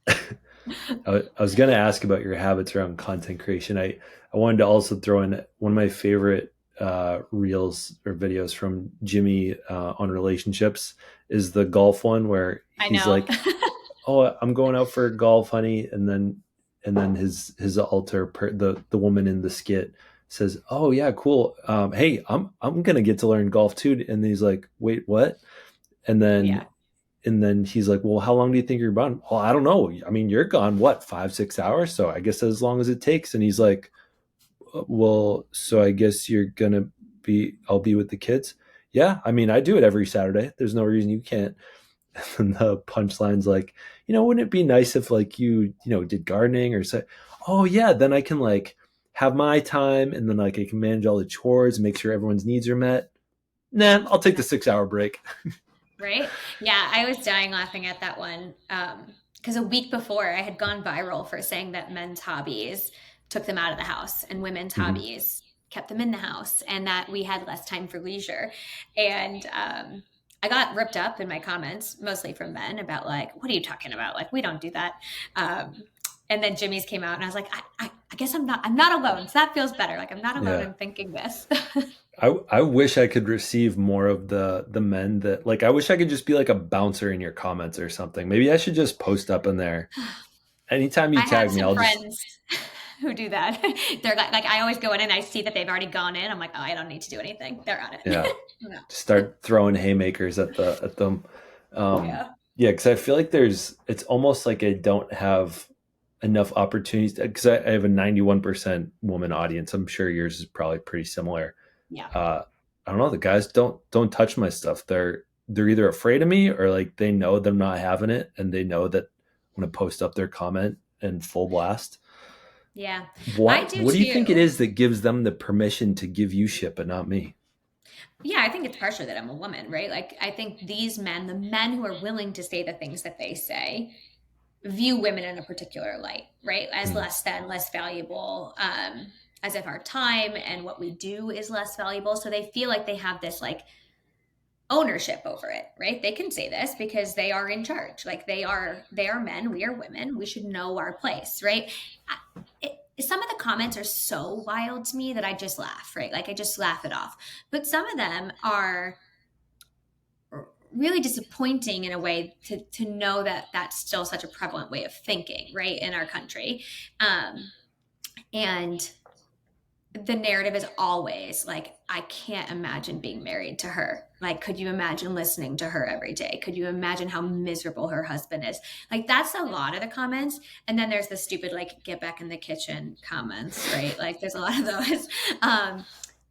I was going to ask about your habits around content creation. I wanted to also throw in one of my favorite reels or videos from Jimmy on relationships is the golf one where I he's know. like, "Oh, I'm going out for golf, honey," and then his alter the woman in the skit says, "Oh yeah, cool. Hey, I'm gonna get to learn golf too." And he's like, "Wait, what?" And then Yeah. and then he's like, "Well, how long do you think you're gone?" "Well, I don't know. I mean, you're gone what, 5 6 hours? So I guess as long as it takes." And he's like, "Well, so I guess you're gonna I'll be with the kids." "Yeah, I mean, I do it every Saturday. There's no reason you can't." And the punchline's like, wouldn't it be nice if like you did gardening or say, "Oh yeah, then I can like have my time and then like I can manage all the chores and make sure everyone's needs are met." Nah, I'll take the 6 hour break. Right? Yeah, I was dying laughing at that one. Because a week before I had gone viral for saying that men's hobbies took them out of the house and women's Mhm. hobbies kept them in the house and that we had less time for leisure. And I got ripped up in my comments, mostly from men, about like, what are you talking about? Like, we don't do that. And then Jimmy's came out and I was like, I guess I'm not alone. So that feels better. Like I'm not alone Yeah. in thinking this. I wish I could receive more of the men that like I wish I could just be like a bouncer in your comments or something. Maybe I should just post up in there. Anytime you I have tag me, some I'll just friends who do that. They're like I always go in and I see that they've already gone in. I'm like, oh, I don't need to do anything. They're on yeah, it. No. start throwing haymakers at them. Um, Yeah. yeah, because I feel like it's almost like I don't have enough opportunities because I have a 91% woman audience. I'm sure yours is probably pretty similar. Yeah. uh, I don't know. The guys don't touch my stuff. They're either afraid of me or like they know they're not having it, and they know that I'm gonna post up their comment in full blast. Yeah. I What do What do you think it too. is that gives them the permission to give you shit, but not me? Yeah, I think it's partially that I'm a woman, right? Like I think these men, the men who are willing to say the things that they say, view women in a particular light, right? As Mm, less than, less valuable, as if our time and what we do is less valuable. So they feel like they have this like ownership over it, right? They can say this because they are in charge. Like they are men, we are women. We should know our place, right? Some of the comments are so wild to me that I just laugh, right? Like I just laugh it off. But some of them are really disappointing in a way to know that that's still such a prevalent way of thinking, right, in our country. And the narrative is always like, I can't imagine being married to her. Like, could you imagine listening to her every day? Could you imagine how miserable her husband is? Like, that's a lot of the comments. And then there's the stupid, like, get back in the kitchen comments, right? Like, there's a lot of those. Um,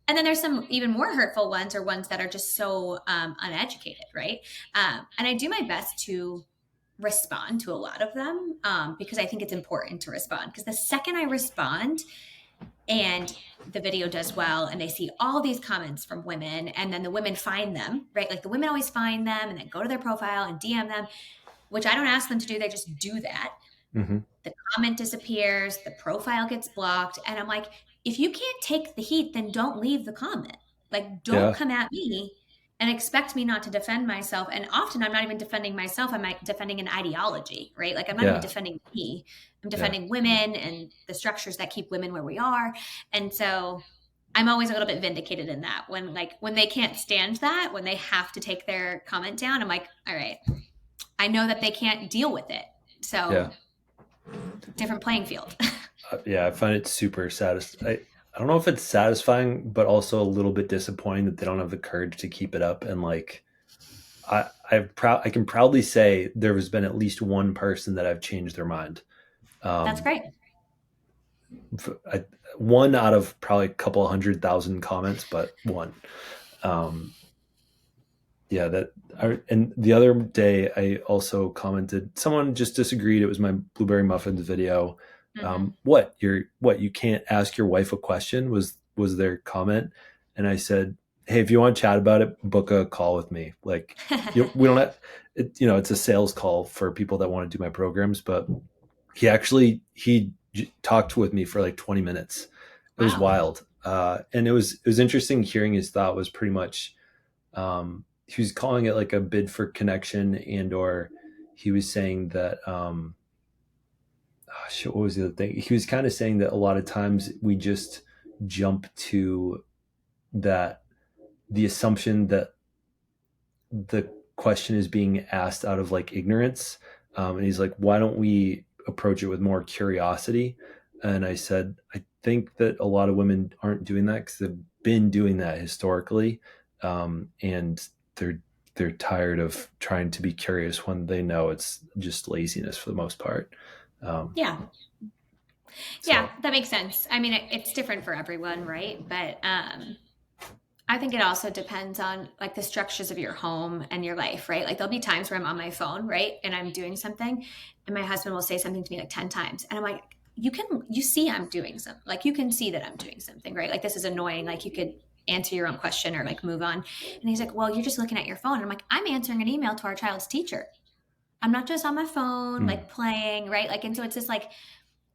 and then there's some even more hurtful ones, or ones that are just so uneducated, right? And I do my best to respond to a lot of them, because I think it's important to respond. Because the second I respond, and the video does well, and they see all these comments from women, and then the women find them, right? Like, the women always find them and then go to their profile and DM them, which I don't ask them to do. They just do that. Mm-hmm. The comment disappears, the profile gets blocked. And I'm like, if you can't take the heat, then don't leave the comment. Like, don't Yeah. come at me and expect me not to defend myself. And often I'm not even defending myself. I'm like defending an ideology, right? Like, I'm not even Yeah. defending me. I'm Yeah. defending women and the structures that keep women where we are. And so I'm always a little bit vindicated in that, when, like, when they can't stand that, when they have to take their comment down, I'm like, all right, I know that they can't deal with it. Yeah. So different playing field. Yeah. I find it super satisfying. I don't know if it's satisfying, but also a little bit disappointing that they don't have the courage to keep it up. And like, I can proudly say there has been at least one person that I've changed their mind. That's Um, great. I, one out of probably a couple 100,000 comments, but one. Um, yeah, and the other day I also commented. Someone just disagreed. It was my blueberry muffins video. Hmm. What you can't ask your wife a question was their comment, and I said, hey, if you want to chat about it, book a call with me. Like, we don't have it. It's a sales call for people that want to do my programs, but he talked with me for like 20 minutes. It was Wow. wild, and it was interesting hearing his thought. Was pretty much, he was calling it like a bid for connection, and or he was saying that, oh, shit, what was the other thing? He was kind of saying that a lot of times we just jump to that, the assumption that the question is being asked out of like ignorance. And he's like, why don't we approach it with more curiosity? And I said, I think that a lot of women aren't doing that because they've been doing that historically. And they're tired of trying to be curious when they know it's just laziness for the most part. Um, Yeah. Yeah, so that makes sense. I mean, it's different for everyone, right? But I think it also depends on, like, the structures of your home and your life, right? Like, there'll be times where I'm on my phone, right? And I'm doing something, and my husband will say something to me like 10 times. And I'm like, you see, I'm doing something. Like, you can see that I'm doing something, right? Like, this is annoying. Like, you could answer your own question or like move on. And he's like, well, you're just looking at your phone. And I'm like, I'm answering an email to our child's teacher. I'm not just on my phone, mm, like, playing, right? Like, and so it's this, like,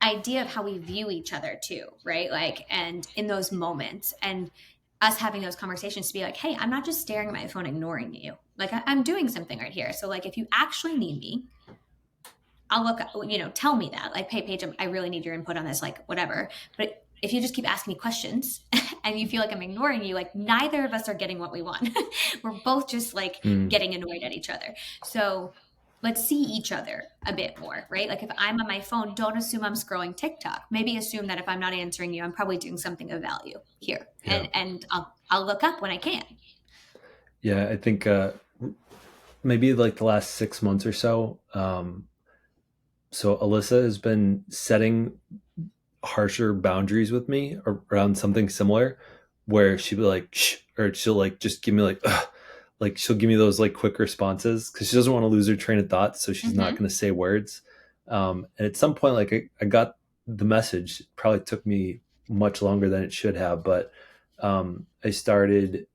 idea of how we view each other too, right? Like, and in those moments, and us having those conversations to be like, hey, I'm not just staring at my phone, ignoring you. Like, I'm doing something right here. So, like, if you actually need me, I'll look, tell me that. Like, hey, Paige, I really need your input on this, like, whatever. But if you just keep asking me questions and you feel like I'm ignoring you, like, neither of us are getting what we want. We're both just like mm, getting annoyed at each other. So let's see each other a bit more, right? Like, if I'm on my phone, don't assume I'm scrolling TikTok. Maybe assume that if I'm not answering you, I'm probably doing something of value here. yeah, And I'll look up when I can. yeah. I think maybe like the last 6 months or so. So Alyssa has been setting harsher boundaries with me around something similar, where she'll be like, shh, or she'll like just give me like, ugh, like she'll give me those like quick responses because she doesn't want to lose her train of thought, so she's not Mm-hmm. going to say words. And at some point, like I got the message. It probably took me much longer than it should have, but I started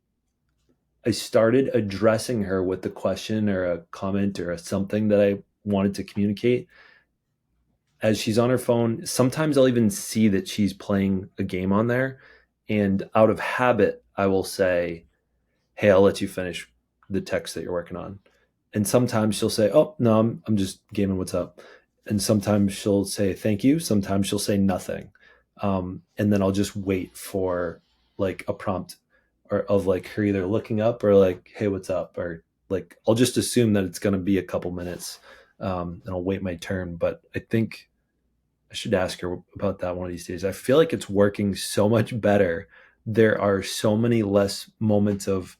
addressing her with the question or a comment or a something that I wanted to communicate as she's on her phone. Sometimes I'll even see that she's playing a game on there. And out of habit, I will say, hey, I'll let you finish the text that you're working on. And sometimes she'll say, oh, no, I'm just gaming. What's up? And sometimes she'll say, thank you. Sometimes she'll say nothing. And then I'll just wait for like a prompt or of like her either looking up or like, hey, what's up? Or like, I'll just assume that it's going to be a couple minutes, and I'll wait my turn. But I think should ask her about that one of these days. I feel like it's working so much better. There are so many less moments of,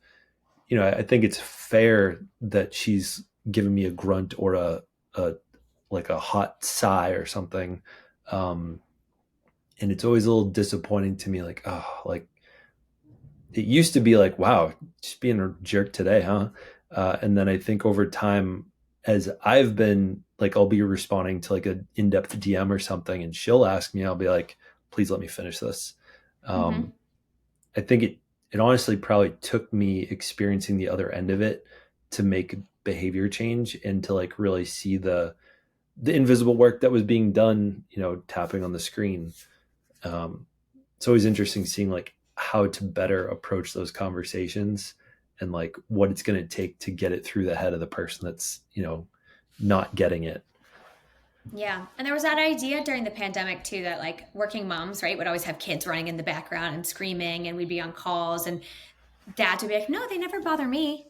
I think it's fair that she's giving me a grunt or a like a hot sigh or something. Um, and it's always a little disappointing to me, like, oh, like it used to be like, wow, just being a jerk today, huh? And then I think over time, as I've been like, I'll be responding to like an in-depth DM or something, and she'll ask me, I'll be like, please let me finish this. Mm-hmm. Um, I think it honestly probably took me experiencing the other end of it to make behavior change and to like really see the invisible work that was being done, tapping on the screen. Um, it's always interesting seeing like how to better approach those conversations and like what it's going to take to get it through the head of the person that's not getting it. Yeah. And there was that idea during the pandemic too that like working moms, right, would always have kids running in the background and screaming, and we'd be on calls and dads would be like, no, they never bother me.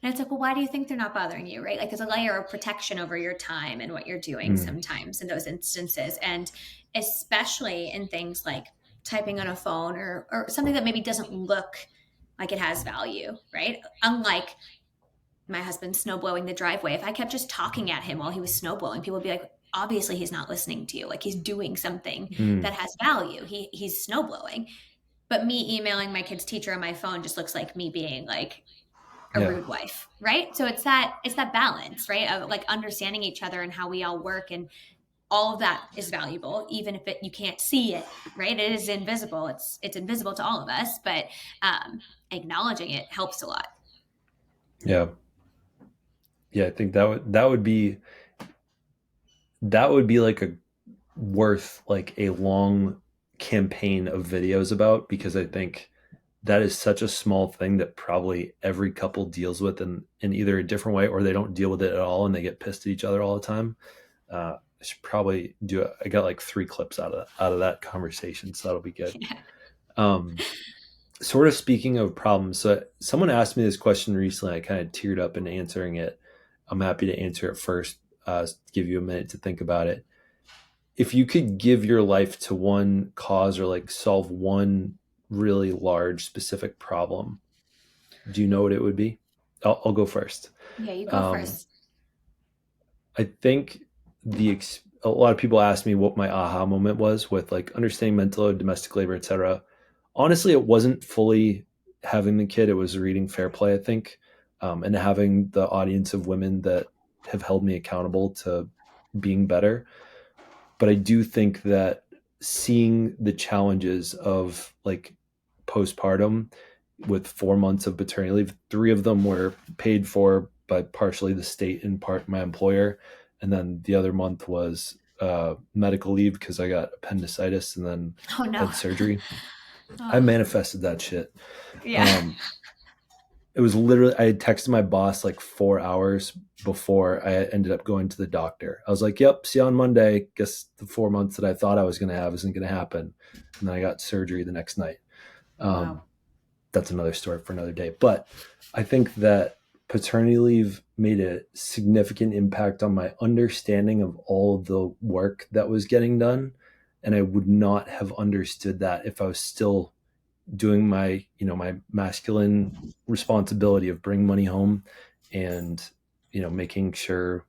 And it's like, well, why do you think they're not bothering you? Right. Like there's a layer of protection over your time and what you're doing Mm, sometimes in those instances. And especially in things like typing on a phone or something that maybe doesn't look like it has value, right? Unlike my husband snowblowing the driveway. If I kept just talking at him while he was snowblowing, people would be like, obviously he's not listening to you. Like he's doing something that mm, has value. He's snowblowing. But me emailing my kid's teacher on my phone just looks like me being like a yeah, rude wife, right? So it's that balance, right? Of like understanding each other and how we all work, and all of that is valuable, even if you can't see it, right? It is invisible. It's invisible to all of us, but acknowledging it helps a lot. yeah, yeah. I think that would be like a worth like a long campaign of videos about, because I think that is such a small thing that probably every couple deals with in either a different way or they don't deal with it at all and they get pissed at each other all the time. I should probably do it. I got like 3 clips out of that conversation, so that'll be good. Yeah. Um, Sort of speaking of problems, so someone asked me this question recently. I kind of teared up in answering it. I'm happy to answer it first. Give you a minute to think about it. If you could give your life to one cause or like solve one really large specific problem, do you know what it would be? I'll go first. Yeah, you go Um, first. I think a lot of people ask me what my aha moment was with like understanding mental load, domestic labor, etc. Honestly, it wasn't fully having the kid; it was reading Fair Play, I think, and having the audience of women that have held me accountable to being better. But I do think that seeing the challenges of like postpartum with 4 months of paternity leave, 3 of them were paid for by partially the state and part my employer, and then the other month was medical leave because I got appendicitis and then Oh no. had surgery. I Oh, manifested that shit. yeah. Um, it was literally, I had texted my boss like 4 hours before I ended up going to the doctor. I was like, "Yep, see you on Monday. Guess the 4 months that I thought I was going to have isn't going to happen." And then I got surgery the next night. Wow. Um, that's another story for another day. But I think that paternity leave made a significant impact on my understanding of all of the work that was getting done. And I would not have understood that if I was still doing my masculine responsibility of bringing money home and making sure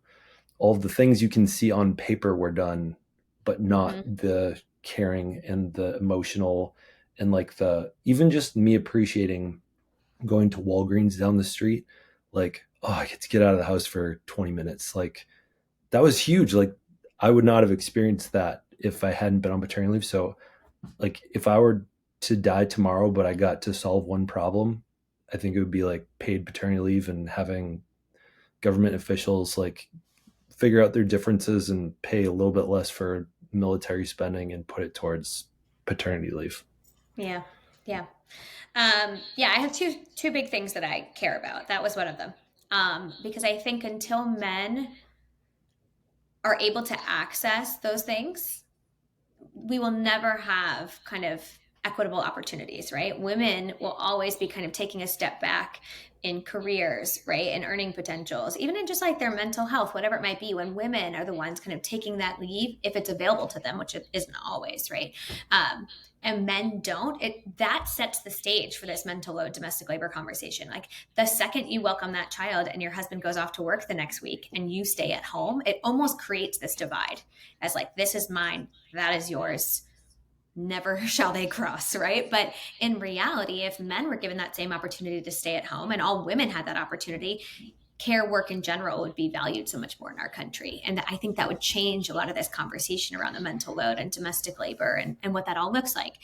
all of the things you can see on paper were done, but not Hmm. the caring and the emotional and like the even just me appreciating going to Walgreens down the street, like, oh, I get to get out of the house for 20 minutes. Like that was huge. Like I would not have experienced that if I hadn't been on paternity leave. So like if I were to die tomorrow, but I got to solve one problem, I think it would be like paid paternity leave and having government officials like figure out their differences and pay a little bit less for military spending and put it towards paternity leave. Yeah. Yeah. Yeah, I have two big things that I care about. That was one of them. Because I think until men are able to access those things, we will never have kind of equitable opportunities, right? Women will always be kind of taking a step back in careers, right? And earning potentials, even in just like their mental health, whatever it might be, when women are the ones kind of taking that leave, if it's available to them, which it isn't always, right? And men don't, that sets the stage for this mental load domestic labor conversation. Like the second you welcome that child and your husband goes off to work the next week and you stay at home, it almost creates this divide as like, this is mine, that is yours, never shall they cross, right? But in reality, if men were given that same opportunity to stay at home and all women had that opportunity, care work in general would be valued so much more in our country. And I think that would change a lot of this conversation around the mental load and domestic labor and what that all looks like.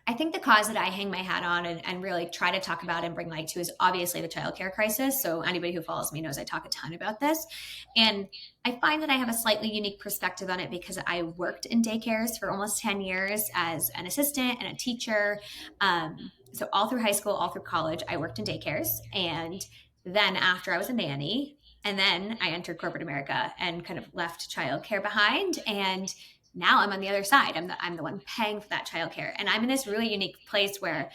I think the cause that I hang my hat on and really try to talk about and bring light to is obviously the childcare crisis. So anybody who follows me knows I talk a ton about this. And I find that I have a slightly unique perspective on it because I worked in daycares for almost 10 years as an assistant and a teacher. So all through high school, all through college, I worked in daycares. And then after I was a nanny, and then I entered corporate America and kind of left childcare behind. And now I'm on the other side. I'm the one paying for that childcare. And I'm in this really unique place where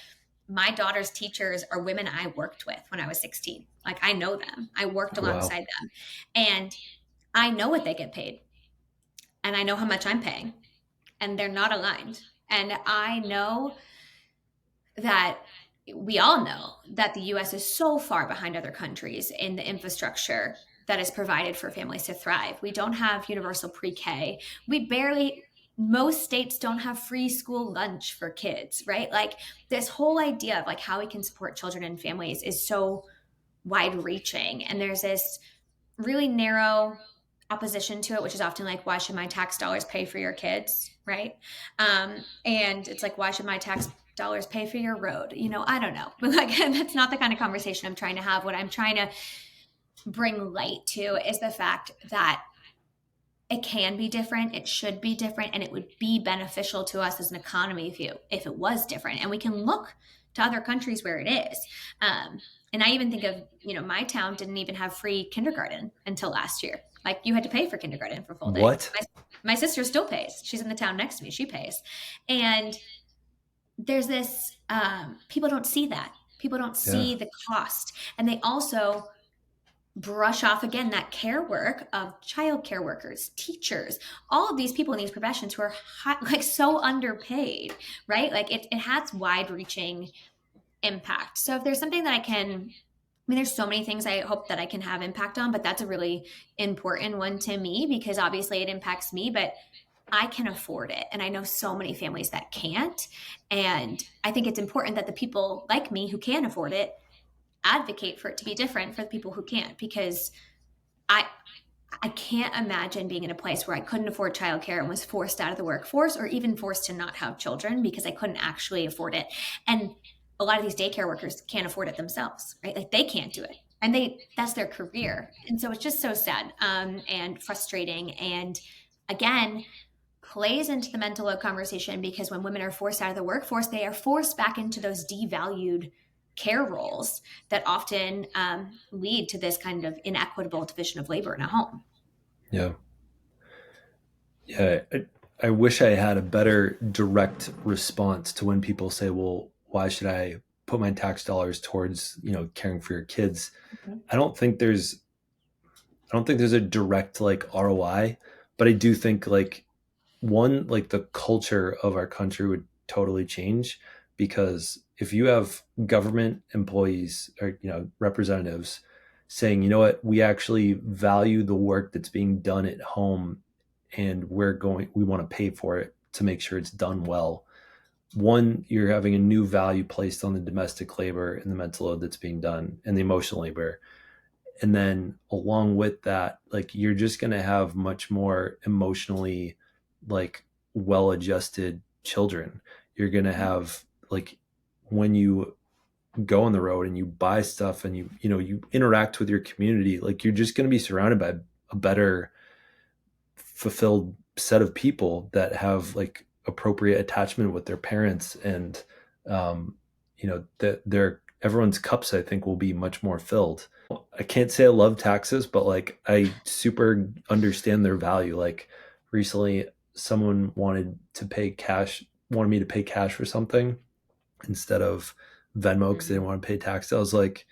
my daughter's teachers are women I worked with when I was 16. Like I know them. I worked Wow. alongside them. And I know what they get paid. And I know how much I'm paying. And they're not aligned. And I know that we all know that the US is so far behind other countries in the infrastructure that is provided for families to thrive. We don't have universal pre-K. We barely Most states don't have free school lunch for kids, right? Like this whole idea of like how we can support children and families is so wide reaching, and there's this really narrow opposition to it, which is often like, why should my tax dollars pay for your kids, right? And it's like, why should my tax dollars pay for your road? I don't know, but like that's not the kind of conversation I'm trying to have. What I'm trying to bring light to is the fact that it can be different, it should be different, and it would be beneficial to us as an economy if it was different. And we can look to other countries where it is. And I even think of, my town didn't even have free kindergarten until last year. Like you had to pay for kindergarten for full day. What? My sister still pays. She's in the town next to me. She pays. And there's this, people don't see that. People don't Yeah. see the cost. And they also brush off again that care work of child care workers, teachers, all of these people in these professions who are like so underpaid, right? Like it has wide reaching impact. So if there's something that there's so many things I hope that I can have impact on, but that's a really important one to me because obviously it impacts me, but I can afford it. And I know so many families that can't. And I think it's important that the people like me who can afford it advocate for it to be different for the people who can't, because I I can't imagine being in a place where I couldn't afford childcare and was forced out of the workforce or even forced to not have children because I couldn't actually afford it. And a lot of these daycare workers can't afford it themselves, right? Like they can't do it. And that's their career. And so it's just so sad and frustrating. And again, plays into the mental load conversation because when women are forced out of the workforce, they are forced back into those devalued care roles that often lead to this kind of inequitable division of labor in a home. Yeah. Yeah. I wish I had a better direct response to when people say, well, why should I put my tax dollars towards, caring for your kids? Mhm. I don't think there's I don't think there's a direct like ROI, but I do think like one, like the culture of our country would totally change because if you have government employees or representatives saying, you know what, we actually value the work that's being done at home and we want to pay for it to make sure it's done well. One, you're having a new value placed on the domestic labor and the mental load that's being done and the emotional labor. And then along with that, like you're just going to have much more emotionally like well adjusted children. You're going to have like when you go on the road and you buy stuff and you interact with your community, like you're just going to be surrounded by a better fulfilled set of people that have like appropriate attachment with their parents, and that their everyone's cups I think will be much more filled. I can't say I love taxes, but like I super understand their value. Like recently someone wanted to pay cash wanted me to pay cash for something instead of Venmo because they didn't Mhm. want to pay tax. I was like,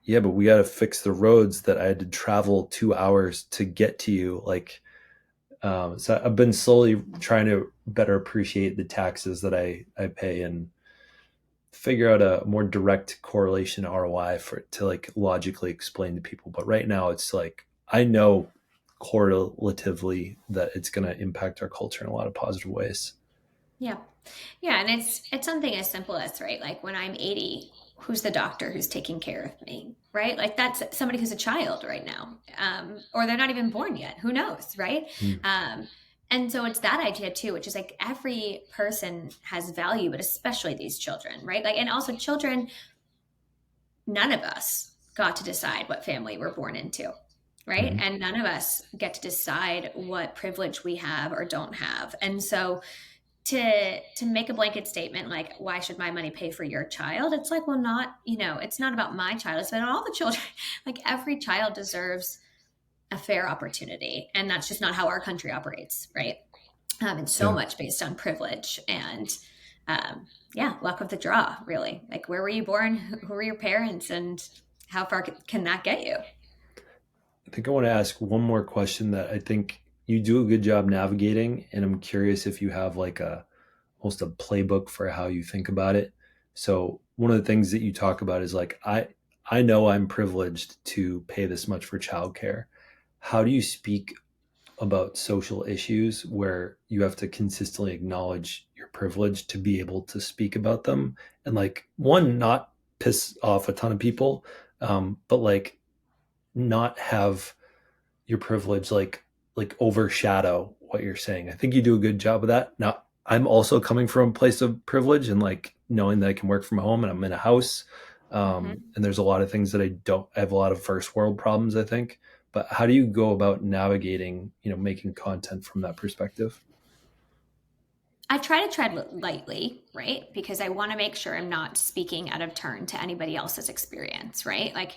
yeah, but we got to fix the roads that I had to travel 2 hours to get to you. Like, so I've been slowly trying to better appreciate the taxes that I pay and figure out a more direct correlation ROI for it to like logically explain to people. But right now it's like I know correlatively that it's going to impact our culture in a lot of positive ways. Yeah. Yeah, and it's something as simple as, right, like when I'm 80, who's the doctor who's taking care of me, right? Like that's somebody who's a child right now, or they're not even born yet. Who knows, right? Mm. Um, and so it's that idea too, which is like every person has value, but especially these children, right? Like, and also children, none of us got to decide what family we're born into, right? Mhm. And none of us get to decide what privilege we have or don't have. And so to make a blanket statement like why should my money pay for your child, it's like, well, not, it's not about my child, it's about all the children. Like every child deserves a fair opportunity, and that's just not how our country operates, right? It's so Yeah. much based on privilege and yeah, luck of the draw, really. Like where were you born, who were your parents, and how far can that get you? I think I want to ask one more question that I think you do a good job navigating, and I'm curious if you have like a almost a playbook for how you think about it. So one of the things that you talk about is like I know I'm privileged to pay this much for childcare. How do you speak about social issues where you have to consistently acknowledge your privilege to be able to speak about them and like one not piss off a ton of people, but like not have your privilege like overshadow what you're saying. I think you do a good job of that. Now, I'm also coming from a place of privilege and like knowing that I can work from home and I'm in a house. Mhm. And there's a lot of things that I have a lot of first world problems, I think. But how do you go about navigating, making content from that perspective? I try to tread lightly, right? Because I want to make sure I'm not speaking out of turn to anybody else's experience, right? Like,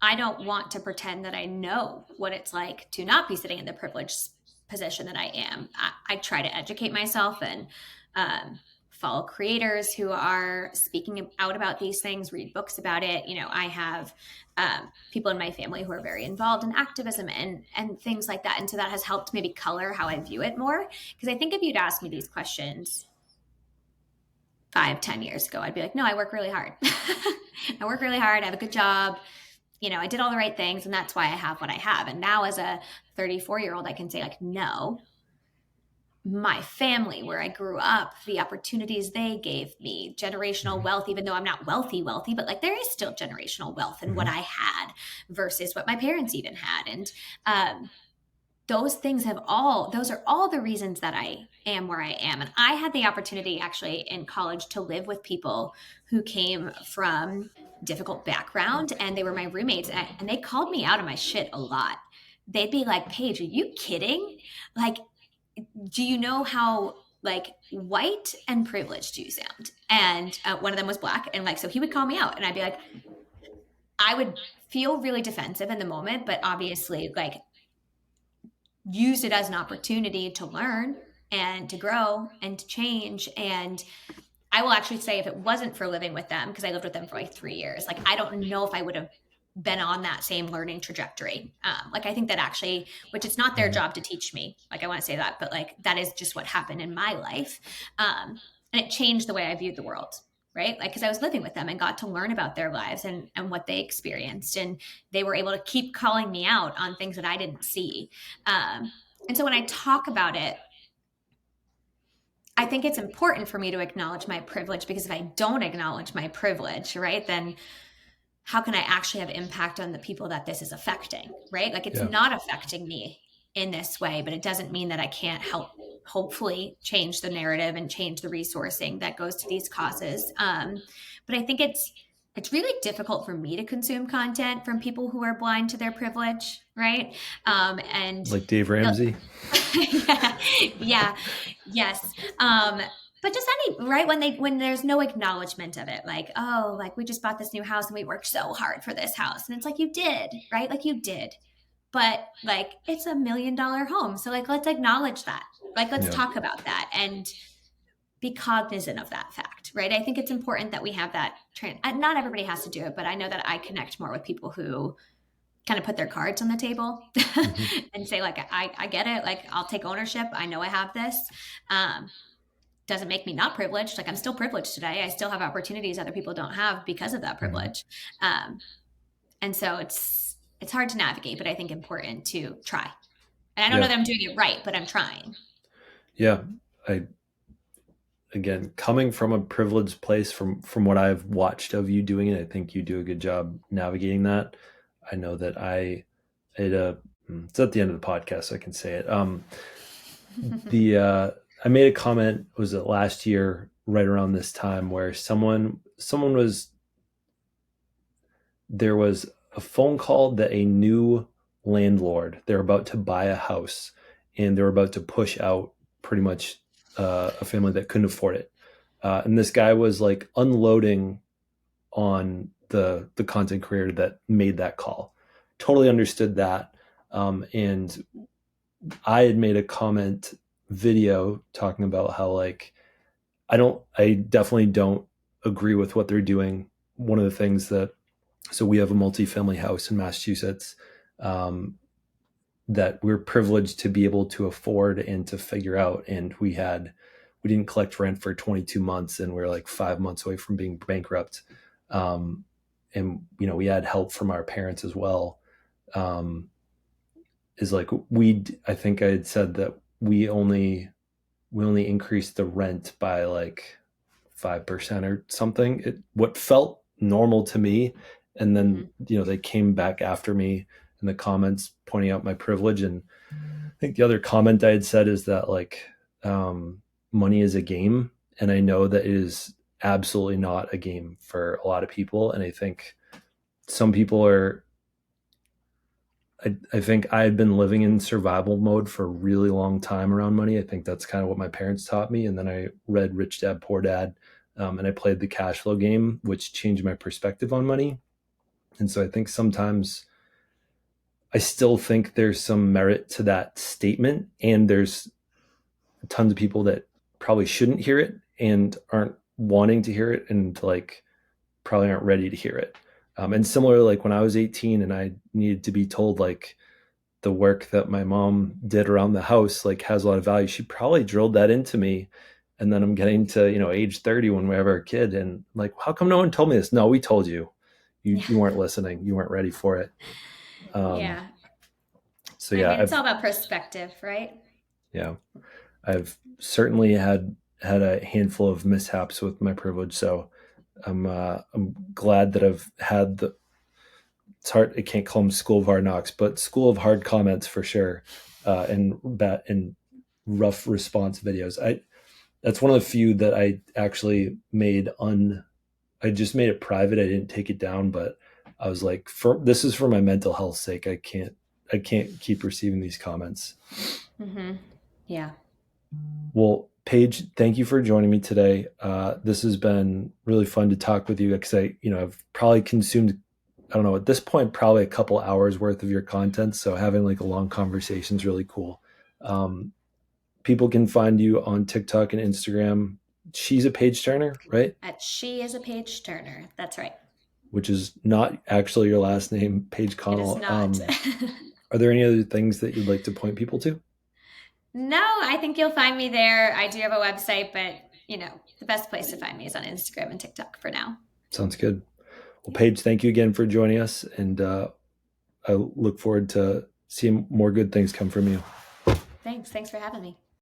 I don't want to pretend that I know what it's like to not be sitting in the privileged position that I am. I try to educate myself and follow creators who are speaking out about these things, read books about it. I have people in my family who are very involved in activism and things like that, and so that has helped maybe color how I view it more. Because I think if you'd asked me these questions 5, 10 years ago, I'd be like, no, I work really hard. I work really hard. I have a good job. I did all the right things, and that's why I have what I have. And now, as a 34-year-old, I can say, like, no, my family, where I grew up, the opportunities they gave me, generational Mm-hmm. wealth, even though I'm not wealthy, but like there is still generational wealth in what Mm-hmm. I had versus what my parents even had. And those are all the reasons that I am where I am. And I had the opportunity actually in college to live with people who came from difficult background, and they were my roommates, and they called me out of my shit a lot. They'd be like, Paige, are you kidding? Like, do you know how like white and privileged you sound? And one of them was black, and like so he would call me out, and I'd be like, I would feel really defensive in the moment, but obviously like use it as an opportunity to learn and to grow and to change. And I will actually say, if it wasn't for living with them, because I lived with them for like 3 years, like I don't know if I would have been on that same learning trajectory. Like I think that actually, which it's not their Mm-hmm. job to teach me, like I want to say that, but like that is just what happened in my life, and it changed the way I viewed the world. Right, like because I was living with them and got to learn about their lives and what they experienced, and they were able to keep calling me out on things that I didn't see. And so when I talk about it, I think it's important for me to acknowledge my privilege, because if I don't acknowledge my privilege, right, then how can I actually have impact on the people that this is affecting, right? Like it's Yeah. not affecting me in this way, but it doesn't mean that I can't help hopefully change the narrative and change the resourcing that goes to these causes. But I think it's really difficult for me to consume content from people who are blind to their privilege, right? And Like Dave Ramsey. yeah, yeah, yes. But just any right when there's no acknowledgement of it, like, oh, like we just bought this new house and we worked so hard for this house, and it's like you did, right? Like you did, but like it's $1 million home, so like let's acknowledge that, like let's Yeah. talk about that, and be cognizant of that fact, right? I think it's important that we have that. Not everybody has to do it, but I know that I connect more with people who kind of put their cards on the table Mhm. and say, like, I get it. Like, I'll take ownership. I know I have this. Um, doesn't make me not privileged. Like, I'm still privileged today. I still have opportunities other people don't have because of that Mhm. privilege. And so it's hard to navigate, but I think important to try. And I don't know Yeah. that I'm doing it right, but I'm trying. Yeah. I again, coming from a privileged place, from what I've watched of you doing it, I think you do a good job navigating that. I know that it it's at the end of the podcast, so I can say it. The I made a comment, was it last year right around this time, where someone was there was a phone call that a new landlord, they're about to buy a house, and they're about to push out pretty much a family that couldn't afford it. And this guy was like unloading on the content creator that made that call. Totally understood that. And I had made a comment video talking about how, like, I definitely don't agree with what they're doing. One of the things that, so we have a multifamily house in Massachusetts, um, that we're privileged to be able to afford and to figure out. And we didn't collect rent for 22 months, and we're like 5 months away from being bankrupt. And we had help from our parents as well. Um, is like I think I had said that we only increased the rent by like 5% or something. What felt normal to me, and then Mhm. they came back after me in the comments pointing out my privilege. And I think the other comment I had said is that, like, money is a game, and I know that it is absolutely not a game for a lot of people. And I think some people are. I think I had been living in survival mode for a really long time around money. I think that's kind of what my parents taught me. And then I read Rich Dad Poor Dad, and I played the cash flow game, which changed my perspective on money. And so I think sometimes I still think there's some merit to that statement. And there's tons of people that probably shouldn't hear it and aren't wanting to hear it, and like probably aren't ready to hear it. And similarly, like when I was 18 and I needed to be told, like, the work that my mom did around the house like has a lot of value, she probably drilled that into me. And then I'm getting to age 30 when we have our kid, and like, how come no one told me this? No, we told you. you Yeah. you weren't listening, you weren't ready for it. um Yeah. so I yeah mean, it's all i've about perspective, right? yeah I've certainly had a handful of mishaps with my privilege. So I'm glad that I've had the it's hard, I can't call them school of hard knocks, but school of hard comments for sure. And rough response videos. That's one of the few that I actually made I just made it private. I didn't take it down, but I was like, this is for my mental health sake. I can't keep receiving these comments. Hmm. Yeah. Well, Paige, thank you for joining me today. This has been really fun to talk with you, because I've probably consumed, I don't know, at this point, probably a couple hours worth of your content. So having like a long conversation is really cool. Um, People can find you on TikTok and Instagram. She's a page turner, right? She is a page turner. That's right. Which is not actually your last name, Paige It is Connell. not. Are there any other things that you'd like to point people to? No, I think you'll find me there. I do have a website, but the best place to find me is on Instagram and TikTok for now. Sounds good. Well, Yeah. Paige, thank you again for joining us, and I look forward to seeing more good things come from you. Thanks. Thanks for having me.